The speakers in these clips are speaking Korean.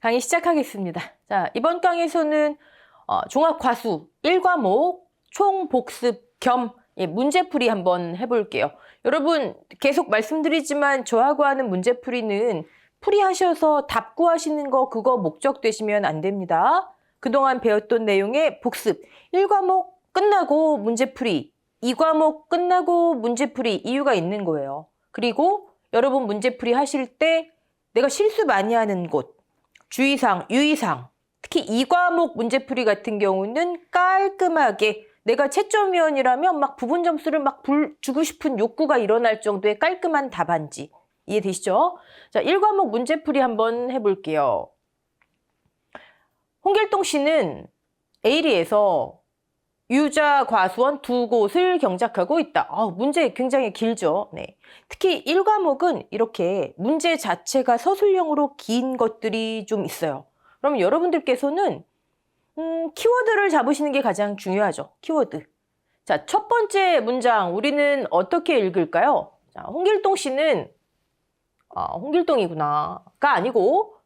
강의 시작하겠습니다. 자, 이번 강에서는 종합과수 1과목 총복습 겸 문제풀이 한번 해볼게요. 여러분 계속 말씀드리지만 저하고 하는 문제풀이는 풀이하셔서 답 구하시는 거 그거 목적 되시면 안 됩니다. 그동안 배웠던 내용의 복습 1과목 끝나고 문제풀이 2과목 끝나고 문제풀이 이유가 있는 거예요. 그리고 여러분 문제풀이 하실 때 내가 실수 많이 하는 곳 주의사항, 유의사항, 특히 2과목 문제풀이 같은 경우는 깔끔하게 내가 채점위원이라면 막 부분 점수를 막 주고 싶은 욕구가 일어날 정도의 깔끔한 답안지. 이해되시죠? 자, 1과목 문제풀이 한번 해볼게요. 홍길동 씨는 에이리에서 유자, 과수원 두 곳을 경작하고 있다. 문제 굉장히 길죠. 네. 특히 1과목은 이렇게 문제 자체가 서술형으로 긴 것들이 좀 있어요. 그럼 여러분들께서는 키워드를 잡으시는 게 가장 중요하죠. 키워드. 자, 첫 번째 문장 우리는 어떻게 읽을까요? 자, 홍길동 씨는 홍길동이구나가 아니고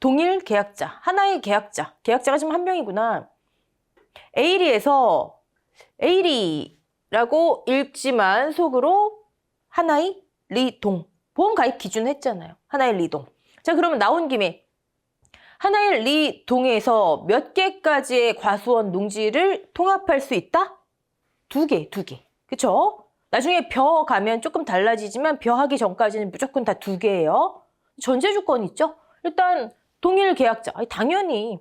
동일 계약자, 하나의 계약자가 지금 한 명이구나. 에이리에서 에이리라고 읽지만 속으로 하나의 리동. 보험 가입 기준 했잖아요. 하나의 리동. 자, 그러면 나온 김에 하나의 리동에서 몇 개까지의 과수원 농지를 통합할 수 있다? 두 개. 그쵸? 나중에 벼 가면 조금 달라지지만 벼 하기 전까지는 무조건 다 두 개예요. 전제 조건 있죠? 일단 동일 계약자. 당연히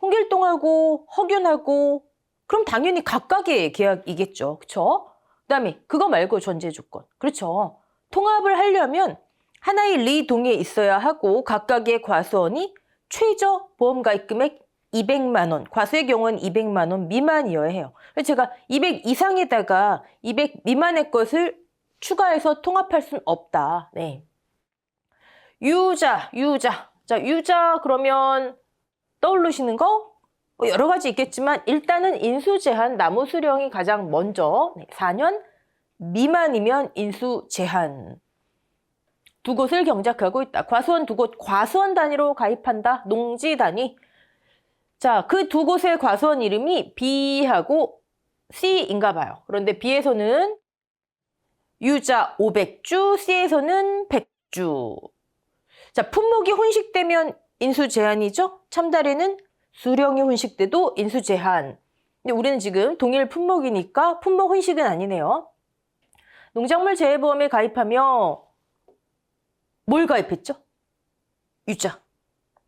홍길동하고 허균하고 그럼 당연히 각각의 계약이겠죠. 그쵸? 그다음에 그거 말고 전제 조건. 그렇죠. 통합을 하려면 하나의 리동에 있어야 하고 각각의 과수원이 최저 보험 가입 금액 200만 원, 과수의 경우는 200만 원 미만이어야 해요. 그래서 제가 200 이상에다가 200 미만의 것을 추가해서 통합할 수는 없다. 네. 유자. 자, 유자 그러면 떠오르시는 거? 여러 가지 있겠지만 일단은 인수제한 나무 수령이 가장 먼저 4년 미만이면 인수제한 두 곳을 경작하고 있다. 과수원 두 곳, 과수원 단위로 가입한다. 농지 단위. 자, 그 두 곳의 과수원 이름이 B하고 C인가 봐요. 그런데 B에서는 유자 500주, C에서는 100주. 자, 품목이 혼식되면 인수제한이죠. 참다리는 수령이 혼식돼도 인수제한. 근데 우리는 지금 동일 품목이니까 품목 혼식은 아니네요. 농작물 재해보험에 가입하며 뭘 가입했죠? 유자.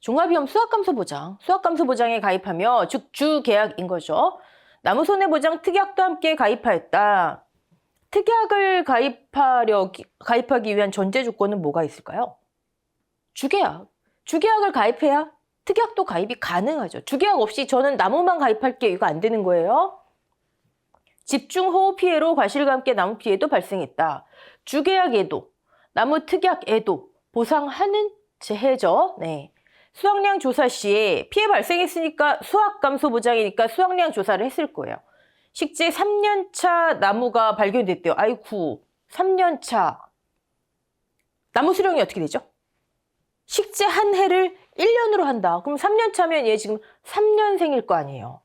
종합위험 수확감소보장. 수확감소보장에 가입하며 즉 주계약인 거죠. 나무손해보장 특약도 함께 가입하였다. 특약을 가입하기 위한 전제 조건은 뭐가 있을까요? 주계약. 주계약을 가입해야 특약도 가입이 가능하죠. 주계약 없이 저는 나무만 가입할게요. 이거 안 되는 거예요. 집중호우 피해로 과실과 함께 나무 피해도 발생했다. 주계약에도 나무 특약에도 보상하는 재해죠. 네. 수확량 조사 시에 피해 발생했으니까 수확감소 보장이니까 수확량 조사를 했을 거예요. 식재 3년차 나무가 발견됐대요. 아이쿠 3년차 나무 수령이 어떻게 되죠? 식재 한 해를 1년으로 한다. 그럼 3년 차면 얘 지금 3년생일 거 아니에요.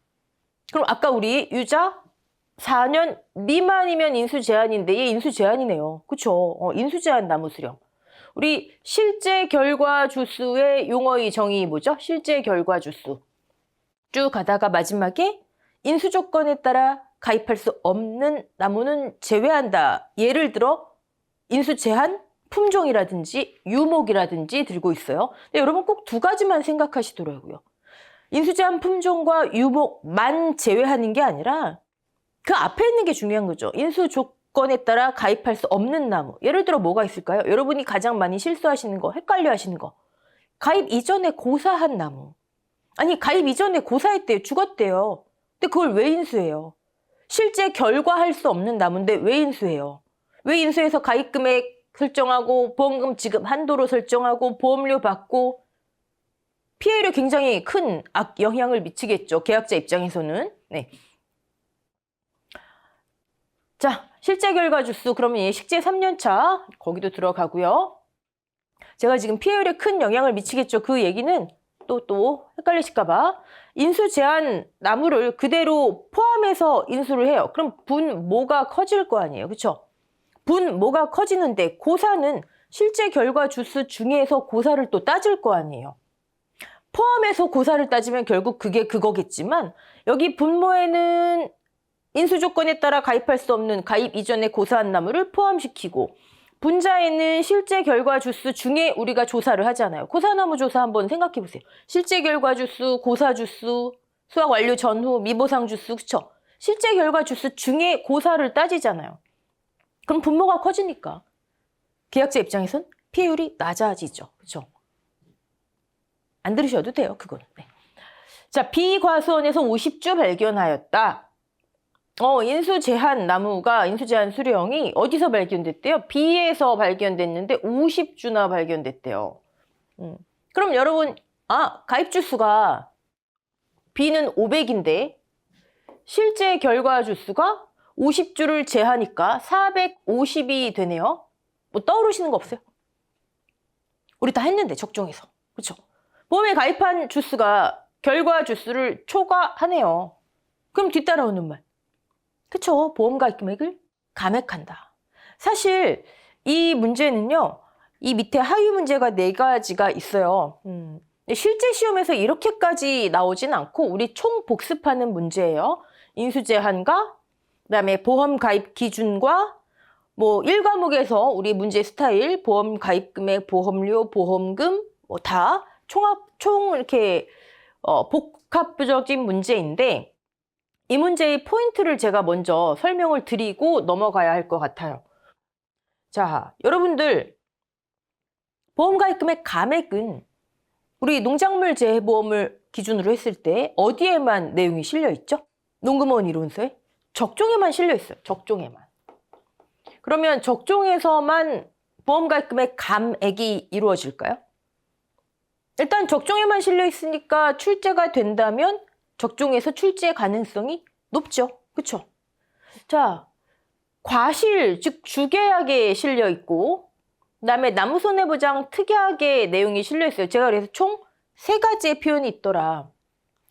그럼 아까 우리 유자 4년 미만이면 인수제한인데 얘 인수제한이네요. 그쵸? 인수제한 나무 수령. 우리 실제 결과 주수의 용어의 정의 뭐죠? 실제 결과 주수. 쭉 가다가 마지막에 인수 조건에 따라 가입할 수 없는 나무는 제외한다. 예를 들어 인수 제한 품종이라든지 유목이라든지 들고 있어요. 근데 여러분 꼭 두 가지만 생각하시더라고요. 인수 제한 품종과 유목만 제외하는 게 아니라 그 앞에 있는 게 중요한 거죠. 인수 조건에 따라 가입할 수 없는 나무. 예를 들어 뭐가 있을까요? 여러분이 가장 많이 실수하시는 거, 헷갈려 하시는 거. 가입 이전에 고사한 나무. 아니 가입 이전에 고사했대요. 죽었대요. 근데 그걸 왜 인수해요? 실제 결과할 수 없는 나무인데 왜 인수해요? 왜 인수해서 가입 금액 설정하고 보험금 지급 한도로 설정하고 보험료 받고 피해를 굉장히 큰 악영향을 미치겠죠. 계약자 입장에서는. 네. 자, 실제 결과 주수 그러면 얘 식재 3년차 거기도 들어가고요. 제가 지금 피해율에 큰 영향을 미치겠죠. 그 얘기는 또 헷갈리실까봐 인수 제한 나무를 그대로 포함해서 인수를 해요. 그럼 분모가 커질 거 아니에요. 그쵸? 분모가 커지는데 고사는 실제 결과 주수 중에서 고사를 또 따질 거 아니에요. 포함해서 고사를 따지면 결국 그게 그거겠지만 여기 분모에는 인수 조건에 따라 가입할 수 없는 가입 이전에 고사한 나무를 포함시키고 분자에는 실제 결과 주수 중에 우리가 조사를 하잖아요. 고사나무 조사 한번 생각해 보세요. 실제 결과 주수, 고사 주수, 수학 완료 전후, 미보상 주수, 그쵸? 실제 결과 주수 중에 고사를 따지잖아요. 그럼 분모가 커지니까 계약자 입장에선 피해율이 낮아지죠. 그쵸? 안 들으셔도 돼요, 그거는. 네. 자, 비과수원에서 50주 발견하였다. 인수 제한 나무가, 인수 제한 수령이 어디서 발견됐대요? B에서 발견됐는데 50주나 발견됐대요. 그럼 여러분, 가입 주수가 B는 500인데 실제 결과 주수가 50주를 제하니까 450이 되네요. 뭐 떠오르시는 거 없어요? 우리 다 했는데 적중해서. 그렇죠? 보험에 가입한 주수가 결과 주수를 초과하네요. 그럼 뒤따라오는 말. 그쵸? 보험 가입 금액을 감액한다. 사실 이 문제는요. 이 밑에 하위 문제가 4가지가 있어요. 실제 시험에서 이렇게까지 나오진 않고 우리 총 복습하는 문제예요. 인수 제한과 그다음에 보험 가입 기준과 뭐 1과목에서 우리 문제 스타일, 보험 가입 금액, 보험료, 보험금 뭐 다 총 이렇게 복합적인 문제인데 이 문제의 포인트를 제가 먼저 설명을 드리고 넘어가야 할 것 같아요. 자, 여러분들 보험 가입 금액 감액은 우리 농작물 재해보험을 기준으로 했을 때 어디에만 내용이 실려 있죠? 농금원 이론서에 적종에만 실려 있어요. 적종에만. 그러면 적종에서만 보험 가입 금액 감액이 이루어질까요? 일단 적종에만 실려 있으니까 출제가 된다면 적종에서 출제 가능성이 높죠. 그렇죠? 자, 과실, 즉 주계약에 실려 있고 그다음에 나무손해보장 특약의 내용이 실려 있어요. 제가 그래서 총 3가지의 표현이 있더라.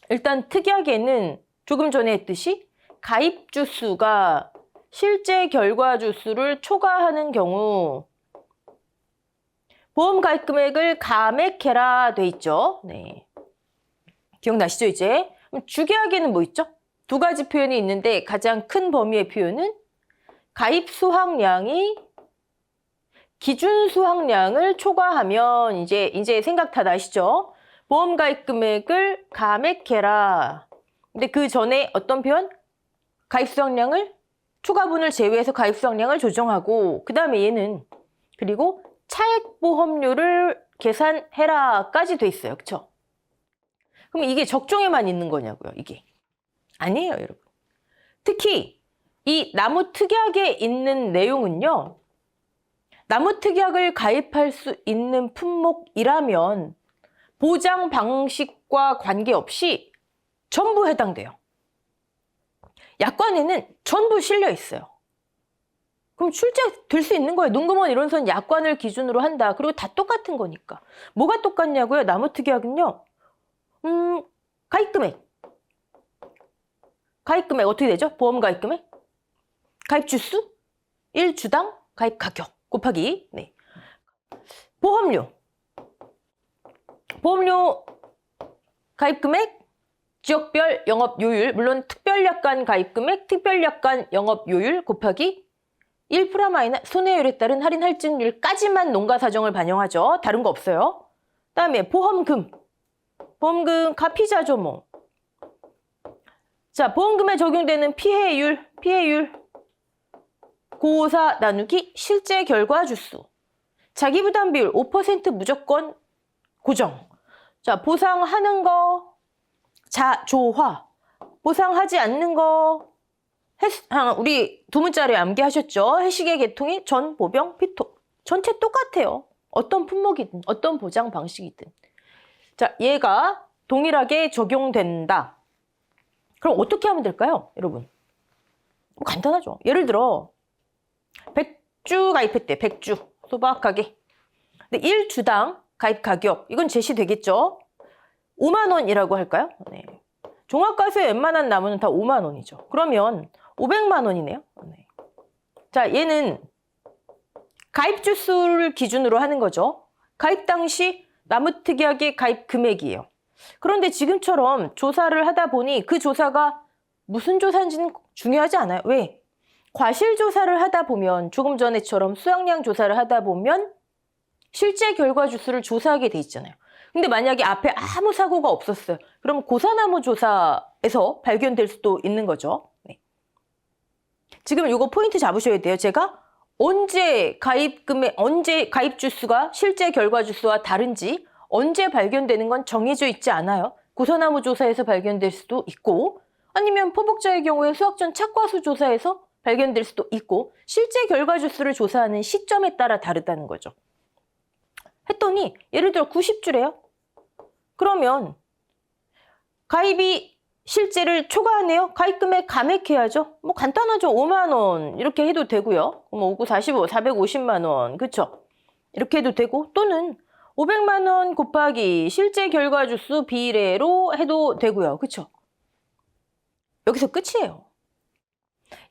일단 특약에는 조금 전에 했듯이 가입 주수가 실제 결과 주수를 초과하는 경우 보험 가입 금액을 감액해라 돼 있죠. 네. 기억나시죠, 이제? 그럼 주계약에는 뭐 있죠? 2가지 표현이 있는데 가장 큰 범위의 표현은 가입 수확량이 기준 수확량을 초과하면 이제 생각 다 나시죠? 보험 가입 금액을 감액해라. 근데 그 전에 어떤 표현? 가입 수확량을 초과분을 제외해서 가입 수확량을 조정하고 그다음에 얘는 그리고 차액 보험료를 계산해라까지 돼 있어요. 그렇죠? 그럼 이게 적종에만 있는 거냐고요, 이게. 아니에요, 여러분. 특히 이 나무 특약에 있는 내용은요. 나무 특약을 가입할 수 있는 품목이라면 보장 방식과 관계없이 전부 해당돼요. 약관에는 전부 실려 있어요. 그럼 출제될 수 있는 거예요. 농금원 이론서는 약관을 기준으로 한다. 그리고 다 똑같은 거니까. 뭐가 똑같냐고요? 나무 특약은요. 가입금액. 가입금액 어떻게 되죠? 보험 가입금액? 가입 주수? 1주당 가입 가격 곱하기 네. 보험료. 보험료 가입금액 지역별 영업요율 물론 특별약관 가입금액 특별약관 영업요율 곱하기 1% 손해율에 따른 할인 할증률까지만 농가사정을 반영하죠. 다른 거 없어요. 그다음에 보험금. 보험금 가피자죠 뭐. 자, 보험금에 적용되는 피해율 고사 나누기 실제 결과 주수. 자기부담 비율 5% 무조건 고정. 자, 보상하는 거 자조화. 보상하지 않는 거 우리 2문자를 암기하셨죠? 해식의 계통이 전, 보병, 피토. 전체 똑같아요. 어떤 품목이든 어떤 보장 방식이든. 자, 얘가 동일하게 적용된다. 그럼 어떻게 하면 될까요, 여러분? 뭐 간단하죠. 예를 들어 100주 가입했대. 100주. 소박하게. 근데 1주당 가입 가격. 이건 제시되겠죠? 5만 원이라고 할까요? 네. 종합과수의 웬만한 나무는 다 5만 원이죠. 그러면 500만 원이네요. 네. 자, 얘는 가입 주수를 기준으로 하는 거죠. 가입 당시 나무특약의 가입 금액이에요. 그런데 지금처럼 조사를 하다 보니 그 조사가 무슨 조사인지는 중요하지 않아요. 왜? 과실 조사를 하다 보면 조금 전에처럼 수확량 조사를 하다 보면 실제 결과 주수를 조사하게 돼 있잖아요. 근데 만약에 앞에 아무 사고가 없었어요. 그럼 고사나무 조사에서 발견될 수도 있는 거죠. 네. 지금 이거 포인트 잡으셔야 돼요. 제가 언제 가입 주수가 실제 결과 주수와 다른지 언제 발견되는 건 정해져 있지 않아요. 고사나무 조사에서 발견될 수도 있고 아니면 포복자의 경우에 수확 전 착과수 조사에서 발견될 수도 있고 실제 결과 주수를 조사하는 시점에 따라 다르다는 거죠. 했더니 예를 들어 90주래요. 그러면 가입이 실제를 초과하네요. 가입금액 감액해야죠. 뭐 간단하죠. 5만 원 이렇게 해도 되고요. 뭐 59, 45, 450만 원 그쵸? 이렇게 해도 되고 또는 500만 원 곱하기 실제 결과 주수 비례로 해도 되고요. 그쵸? 여기서 끝이에요.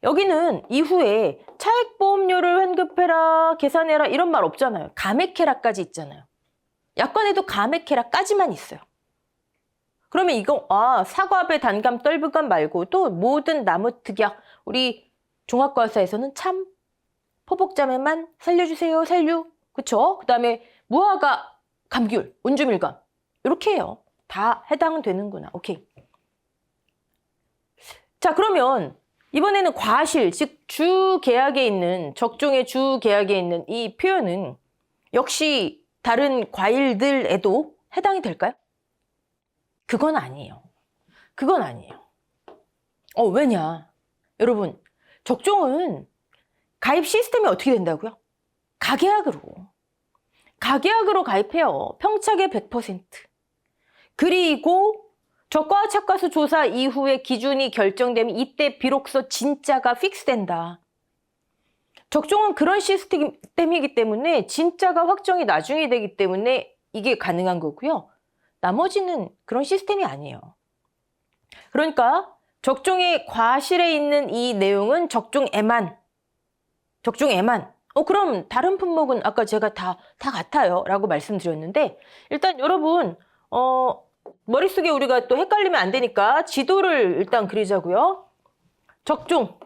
여기는 이후에 차액보험료를 환급해라, 계산해라 이런 말 없잖아요. 감액해라까지 있잖아요. 약관에도 감액해라까지만 있어요. 그러면 이거 사과배, 단감, 떨부감 말고도 모든 나무특약 우리 종합과사에서는 참 포복자매만 살려주세요. 살류. 그쵸? 그 다음에 무화과, 감귤, 온주밀감 이렇게 해요. 다 해당되는구나. 오케이. 자, 그러면 이번에는 과실, 즉 주계약에 있는 적종의 주계약에 있는 이 표현은 역시 다른 과일들에도 해당이 될까요? 그건 아니에요. 그건 아니에요. 왜냐? 여러분, 적종은 가입 시스템이 어떻게 된다고요? 가계약으로. 가계약으로 가입해요. 평착의 100%. 그리고 적과 착과수 조사 이후에 기준이 결정되면 이때 비로소 진짜가 픽스된다. 적종은 그런 시스템이기 때문에 진짜가 확정이 나중에 되기 때문에 이게 가능한 거고요. 나머지는 그런 시스템이 아니에요. 그러니까 적종의 과실에 있는 이 내용은 적종에만. 그럼 다른 품목은 아까 제가 다 같아요 라고 말씀드렸는데 일단 여러분 머릿속에 우리가 또 헷갈리면 안 되니까 지도를 일단 그리자고요. 적종.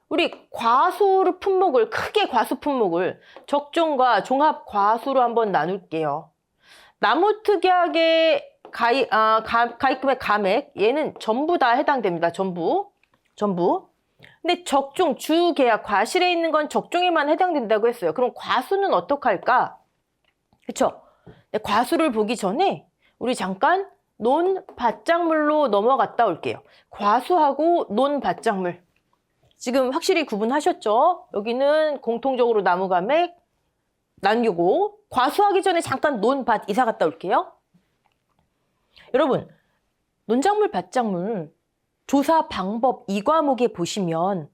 우리 과수 품목을 크게 과수 품목을 적종과 종합 과수로 한번 나눌게요. 나무특약의 가입금액 감액 얘는 전부 다 해당됩니다. 전부. 근데 적종, 주계약, 과실에 있는 건 적종에만 해당된다고 했어요. 그럼 과수는 어떻게 할까? 그쵸? 과수를 보기 전에 우리 잠깐 논밭작물로 넘어갔다 올게요. 과수하고 논밭작물. 지금 확실히 구분하셨죠? 여기는 공통적으로 나무감액 남기고 과수하기 전에 잠깐 논밭 이사 갔다 올게요. 여러분, 논작물, 밭작물 조사 방법 이 과목에 보시면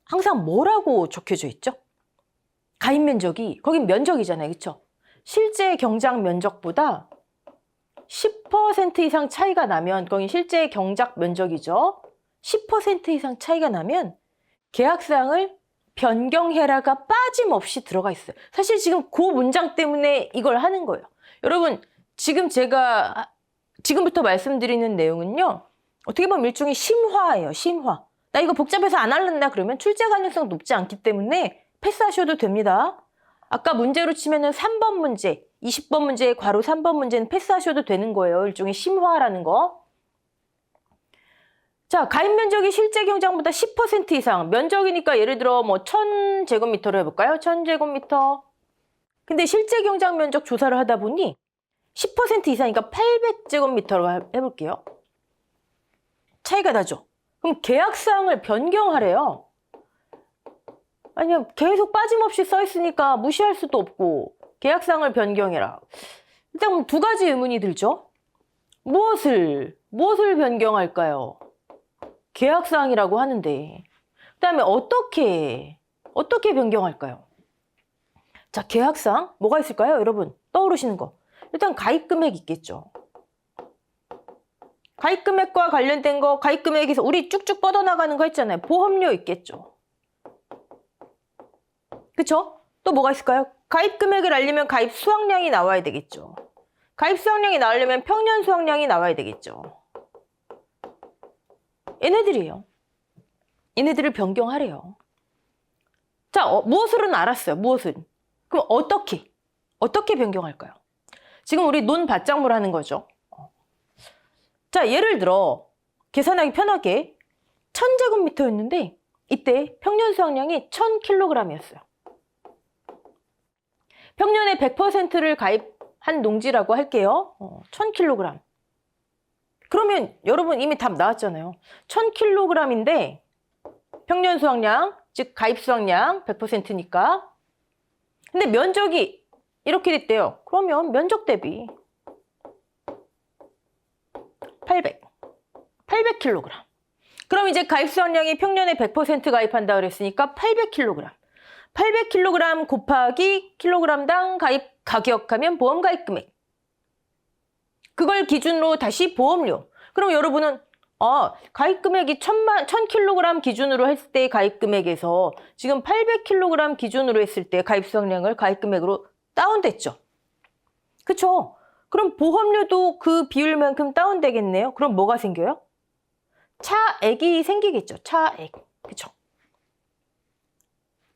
항상 뭐라고 적혀져 있죠? 가입 면적이, 거긴 면적이잖아요. 그렇죠? 실제 경작 면적보다 10% 이상 차이가 나면, 거긴 실제 경작 면적이죠. 10% 이상 차이가 나면 계약사항을 변경해라가 빠짐없이 들어가 있어요. 사실 지금 그 문장 때문에 이걸 하는 거예요. 여러분, 지금 제가 지금부터 말씀드리는 내용은요. 어떻게 보면 일종의 심화예요. 심화. 나 이거 복잡해서 안 할란다 그러면 출제 가능성 높지 않기 때문에 패스하셔도 됩니다. 아까 문제로 치면은 3번 문제, 20번 문제의 괄호 3번 문제는 패스하셔도 되는 거예요. 일종의 심화라는 거. 자, 가입 면적이 실제 경작보다 10% 이상. 면적이니까 예를 들어 뭐 1000제곱미터로 해볼까요? 1000제곱미터. 근데 실제 경작 면적 조사를 하다 보니 10% 이상이니까 800제곱미터로 해볼게요. 차이가 나죠? 그럼 계약사항을 변경하래요. 아니면 계속 빠짐없이 써있으니까 무시할 수도 없고 계약사항을 변경해라. 일단 두 가지 의문이 들죠? 무엇을 변경할까요? 계약사항이라고 하는데 그 다음에 어떻게 변경할까요? 자, 계약사항 뭐가 있을까요? 여러분 떠오르시는 거. 일단 가입 금액 있겠죠. 가입 금액과 관련된 거, 가입 금액에서 우리 쭉쭉 뻗어나가는 거 있잖아요. 보험료 있겠죠. 그쵸? 또 뭐가 있을까요? 가입 금액을 알려면 가입 수확량이 나와야 되겠죠. 가입 수확량이 나오려면 평년 수확량이 나와야 되겠죠. 얘네들이에요. 얘네들을 변경하래요. 자, 무엇으로는 알았어요. 무엇은? 그럼 어떻게 변경할까요? 지금 우리 논밭작물 하는 거죠. 자, 예를 들어 계산하기 편하게 1000제곱미터였는데 이때 평년 수확량이 1000kg이었어요. 평년에 100%를 가입한 농지라고 할게요. 1000kg. 그러면 여러분 이미 답 나왔잖아요. 1000kg인데 평년 수확량, 즉 가입 수확량 100%니까. 근데 면적이 이렇게 됐대요. 그러면 면적 대비 800kg. 그럼 이제 가입 수확량이 평년에 100% 가입한다 그랬으니까 800kg. 800kg 곱하기 킬로그램당 가입 가격하면 보험 가입 금액. 그걸 기준으로 다시 보험료. 그럼 여러분은 가입 금액이 1000kg 기준으로 했을 때 가입 금액에서 지금 800kg 기준으로 했을 때 가입 수확량을 가입 금액으로 다운됐죠. 그쵸? 그럼 보험료도 그 비율만큼 다운되겠네요. 그럼 뭐가 생겨요? 차액이 생기겠죠. 차액. 그쵸?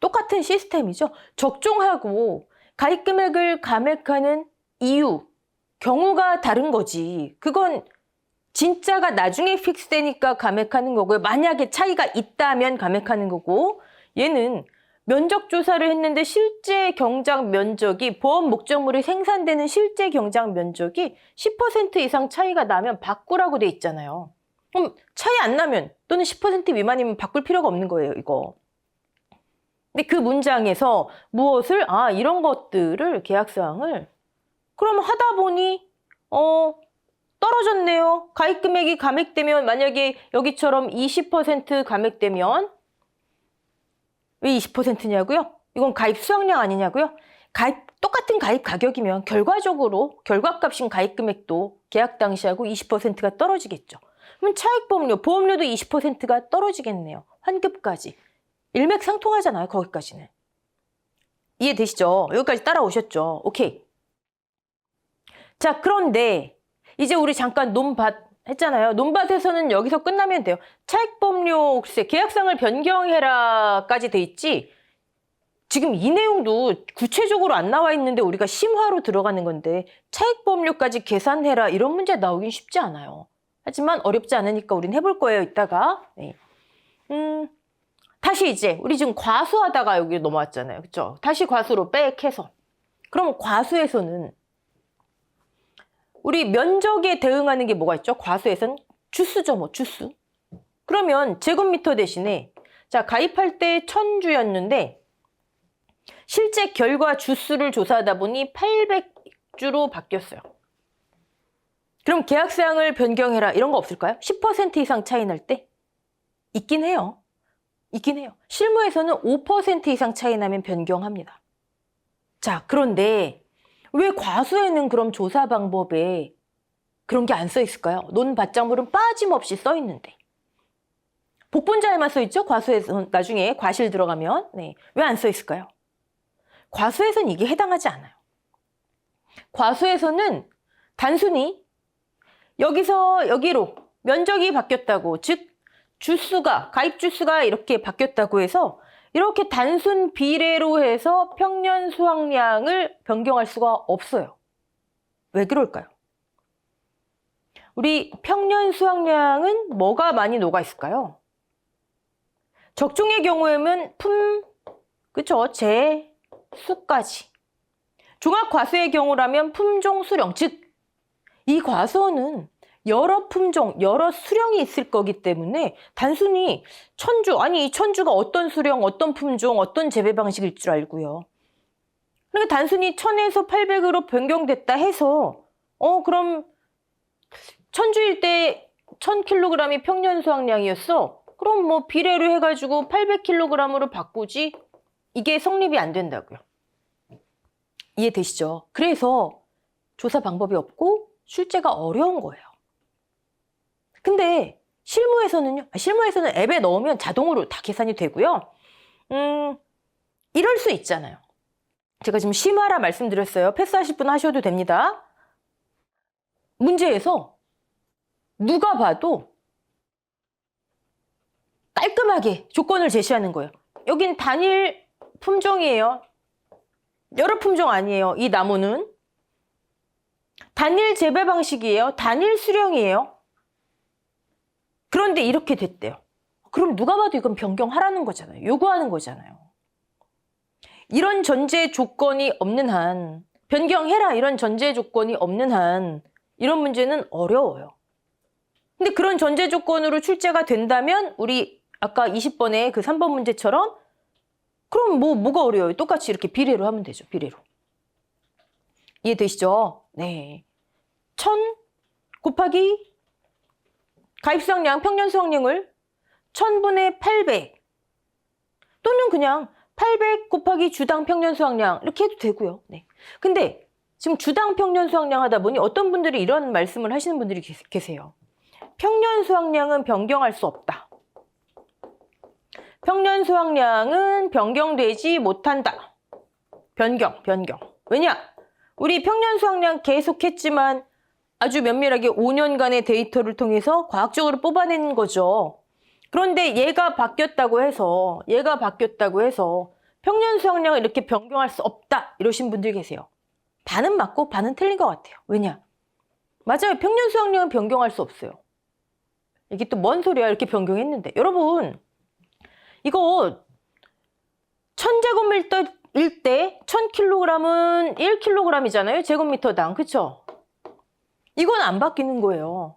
똑같은 시스템이죠. 적종하고 가입 금액을 감액하는 이유, 경우가 다른 거지. 그건 진짜가 나중에 픽스되니까 감액하는 거고요. 만약에 차이가 있다면 감액하는 거고, 얘는 면적 조사를 했는데 실제 경작 면적이 보험 목적물이 생산되는 실제 경작 면적이 10% 이상 차이가 나면 바꾸라고 돼 있잖아요. 그럼 차이 안 나면 또는 10% 미만이면 바꿀 필요가 없는 거예요, 이거. 근데 그 문장에서 무엇을 이런 것들을 계약사항을 그럼 하다 보니 떨어졌네요. 가입 금액이 감액되면 만약에 여기처럼 20% 감액되면 왜 20%냐고요? 이건 가입 수확량 아니냐고요? 똑같은 가입 가격이면 결과적으로 결과값인 가입 금액도 계약 당시하고 20%가 떨어지겠죠. 그럼 차익 보험료도 20%가 떨어지겠네요. 환급까지. 일맥상통하잖아요. 거기까지는. 이해되시죠? 여기까지 따라오셨죠? 오케이. 자, 그런데 이제 우리 잠깐 논밭 했잖아요. 논밭에서는 여기서 끝나면 돼요. 차익보험료 글쎄 계약상을 변경해라까지 돼 있지. 지금 이 내용도 구체적으로 안 나와 있는데 우리가 심화로 들어가는 건데 차익보험료까지 계산해라 이런 문제 나오긴 쉽지 않아요. 하지만 어렵지 않으니까 우린 해볼 거예요. 이따가. 네. 다시 이제 우리 지금 과수하다가 여기 넘어왔잖아요. 그렇죠? 다시 과수로 백해서. 그럼 과수에서는 우리 면적에 대응하는 게 뭐가 있죠? 과수에서는 주수죠, 뭐 주수. 그러면 제곱미터 대신에 자, 가입할 때 1000주였는데 실제 결과 주수를 조사하다 보니 800주로 바뀌었어요. 그럼 계약사항을 변경해라 이런 거 없을까요? 10% 이상 차이 날 때? 있긴 해요. 있긴 해요. 실무에서는 5% 이상 차이 나면 변경합니다. 자, 그런데 왜 과수에는 그럼 조사 방법에 그런 게 안 써 있을까요? 논밭작물은 빠짐없이 써 있는데. 복분자에만 써 있죠? 과수에서 나중에 과실 들어가면. 네. 왜 안 써 있을까요? 과수에서는 이게 해당하지 않아요. 과수에서는 단순히 여기서 여기로 면적이 바뀌었다고, 즉 주수가, 가입 주수가 이렇게 바뀌었다고 해서 이렇게 단순 비례로 해서 평년 수확량을 변경할 수가 없어요. 왜 그럴까요? 우리 평년 수확량은 뭐가 많이 녹아 있을까요? 적종의 경우에는 그쵸? 재, 수까지. 종합과수의 경우라면 품종, 수령, 즉 이 과수원은 여러 품종, 여러 수령이 있을 거기 때문에 단순히 천주, 아니 이 천주가 어떤 수령, 어떤 품종, 어떤 재배 방식일 줄 알고요. 그러니까 단순히 1000에서 800으로 변경됐다 해서 그럼 천주일 때 1000kg이 평년 수확량이었어. 그럼 뭐 비례로 해가지고 800kg으로 바꾸지? 이게 성립이 안 된다고요. 이해되시죠? 그래서 조사 방법이 없고 출제가 어려운 거예요. 근데 실무에서는요. 실무에서는 앱에 넣으면 자동으로 다 계산이 되고요. 이럴 수 있잖아요. 제가 지금 심화라 말씀드렸어요. 패스하실 분 하셔도 됩니다. 문제에서 누가 봐도 깔끔하게 조건을 제시하는 거예요. 여긴 단일 품종이에요. 여러 품종 아니에요. 이 나무는 단일 재배 방식이에요. 단일 수령이에요. 그런데 이렇게 됐대요. 그럼 누가 봐도 이건 변경하라는 거잖아요. 요구하는 거잖아요. 이런 전제 조건이 없는 한, 변경해라 이런 전제 조건이 없는 한 이런 문제는 어려워요. 근데 그런 전제 조건으로 출제가 된다면 우리 아까 20번의 그 3번 문제처럼 그럼 뭐가 어려워요? 똑같이 이렇게 비례로 하면 되죠. 비례로. 이해되시죠? 네. 1000 곱하기 가입수확량, 평년 수확량을 1000분의 800 또는 그냥 800 곱하기 주당 평년 수확량 이렇게 해도 되고요. 네. 근데 지금 주당 평년 수확량 하다 보니 어떤 분들이 이런 말씀을 하시는 분들이 계세요. 평년 수확량은 변경할 수 없다. 평년 수확량은 변경되지 못한다. 변경. 왜냐? 우리 평년 수확량 계속했지만 아주 면밀하게 5년간의 데이터를 통해서 과학적으로 뽑아낸 거죠. 그런데 얘가 바뀌었다고 해서 평년 수확량을 이렇게 변경할 수 없다 이러신 분들 계세요. 반은 맞고 반은 틀린 것 같아요. 왜냐? 맞아요. 평년 수확량은 변경할 수 없어요. 이게 또 뭔 소리야 이렇게 변경했는데. 여러분 이거 1000제곱미터일 때 1000kg은 1kg이잖아요. 제곱미터당. 그쵸? 이건 안 바뀌는 거예요.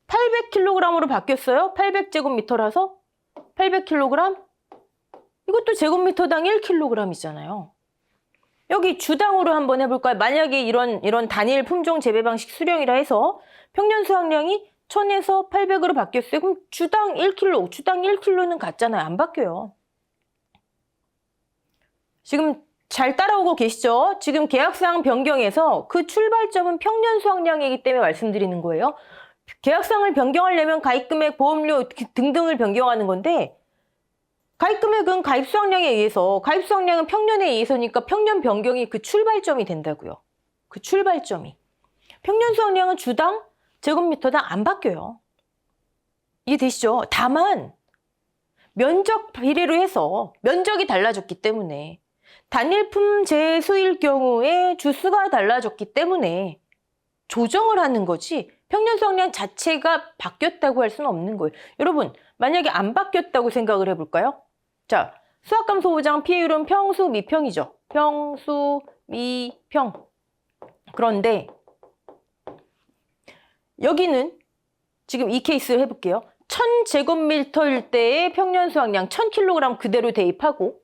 800kg으로 바뀌었어요. 800제곱미터라서 800kg? 이것도 제곱미터당 1kg이잖아요. 여기 주당으로 한번 해볼까요? 만약에 이런 단일 품종 재배 방식 수령이라 해서 평년 수확량이 1000에서 800으로 바뀌었어요. 그럼 주당 1kg는 같잖아요. 안 바뀌어요. 지금 잘 따라오고 계시죠? 지금 계약상 변경에서 그 출발점은 평년 수확량이기 때문에 말씀드리는 거예요. 계약상을 변경하려면 가입금액, 보험료 등등을 변경하는 건데 가입금액은 가입수확량에 의해서, 가입수확량은 평년에 의해서니까 평년 변경이 그 출발점이 된다고요. 그 출발점이. 평년 수확량은 주당, 제곱미터당 안 바뀌어요. 이해되시죠? 다만 면적 비례로 해서 면적이 달라졌기 때문에 단일품 재수일 경우에 주수가 달라졌기 때문에 조정을 하는 거지 평년 수확량 자체가 바뀌었다고 할 수는 없는 거예요. 여러분 만약에 안 바뀌었다고 생각을 해볼까요? 자, 수확감소 보장 피해율은 평수 미평이죠. 평수 미평. 그런데 여기는 지금 이 케이스를 해볼게요. 1000제곱미터일 때의 평년 수확량 1000kg 그대로 대입하고,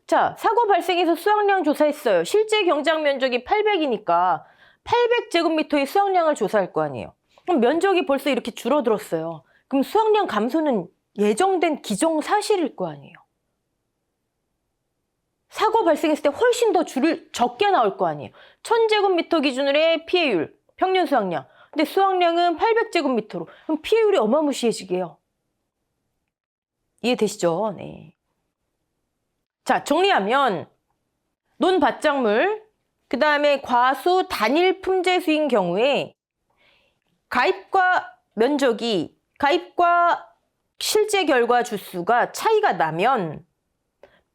자, 사고 발생해서 수확량 조사했어요. 실제 경작 면적이 800이니까 800제곱미터의 수확량을 조사할 거 아니에요. 그럼 면적이 벌써 이렇게 줄어들었어요. 그럼 수확량 감소는 예정된 기정사실일 거 아니에요. 사고 발생했을 때 훨씬 더 적게 나올 거 아니에요. 1000제곱미터 기준으로의 피해율, 평년 수확량. 근데 수확량은 800제곱미터로. 그럼 피해율이 어마무시해지게요. 이해되시죠? 네. 자, 정리하면 논밭작물, 그 다음에 과수 단일 품재수인 경우에 가입과 면적이, 가입과 실제 결과 주수가 차이가 나면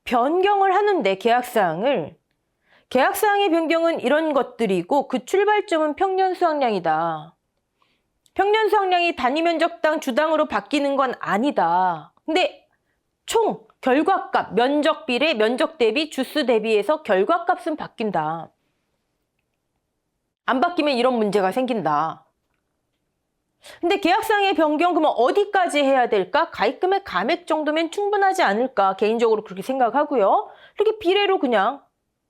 변경을 하는데 계약사항의 변경은 이런 것들이고 그 출발점은 평년 수확량이다. 평년 수확량이 단위 면적당 주당으로 바뀌는 건 아니다. 근데 총 결과값, 면적 비례, 면적 대비, 주수 대비해서 결과값은 바뀐다. 안 바뀌면 이런 문제가 생긴다. 근데 계약상의 변경 그러면 어디까지 해야 될까? 가입금액 감액 정도면 충분하지 않을까? 개인적으로 그렇게 생각하고요. 이렇게 비례로 그냥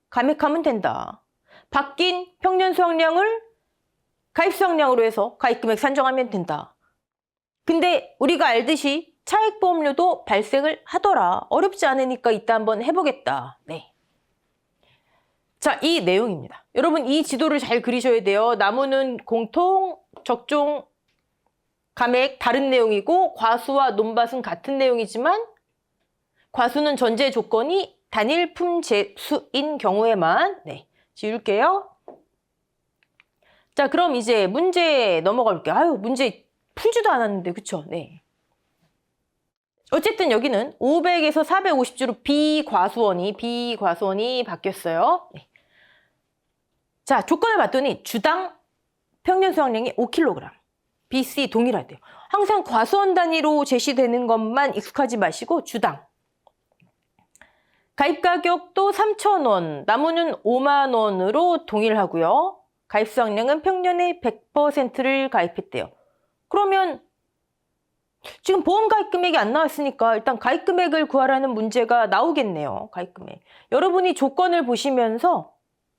감액하면 된다. 바뀐 평년 수확량을 가입 수확량으로 해서 가입금액 산정하면 된다. 근데 우리가 알듯이 차액보험료도 발생을 하더라. 어렵지 않으니까 이따 한번 해보겠다. 네. 자, 이 내용입니다. 여러분 이 지도를 잘 그리셔야 돼요. 나무는 공통, 적종, 감액 다른 내용이고 과수와 논밭은 같은 내용이지만 과수는 전제 조건이 단일 품재수인 경우에만 지울게요. 자, 그럼 이제 문제 넘어가 볼게요. 아유, 문제 풀지도 않았는데, 그쵸? 네. 어쨌든 여기는 500에서 450주로 비과수원이 바뀌었어요. 네. 자, 조건을 봤더니 주당 평균 수확량이 5kg. B, C 동일하대요. 항상 과수원 단위로 제시되는 것만 익숙하지 마시고 주당. 가입 가격도 3,000원, 나무는 5만 원으로 동일하고요. 가입 수확량은 평년의 100%를 가입했대요. 그러면 지금 보험 가입 금액이 안 나왔으니까 일단 가입 금액을 구하라는 문제가 나오겠네요. 가입 금액. 여러분이 조건을 보시면서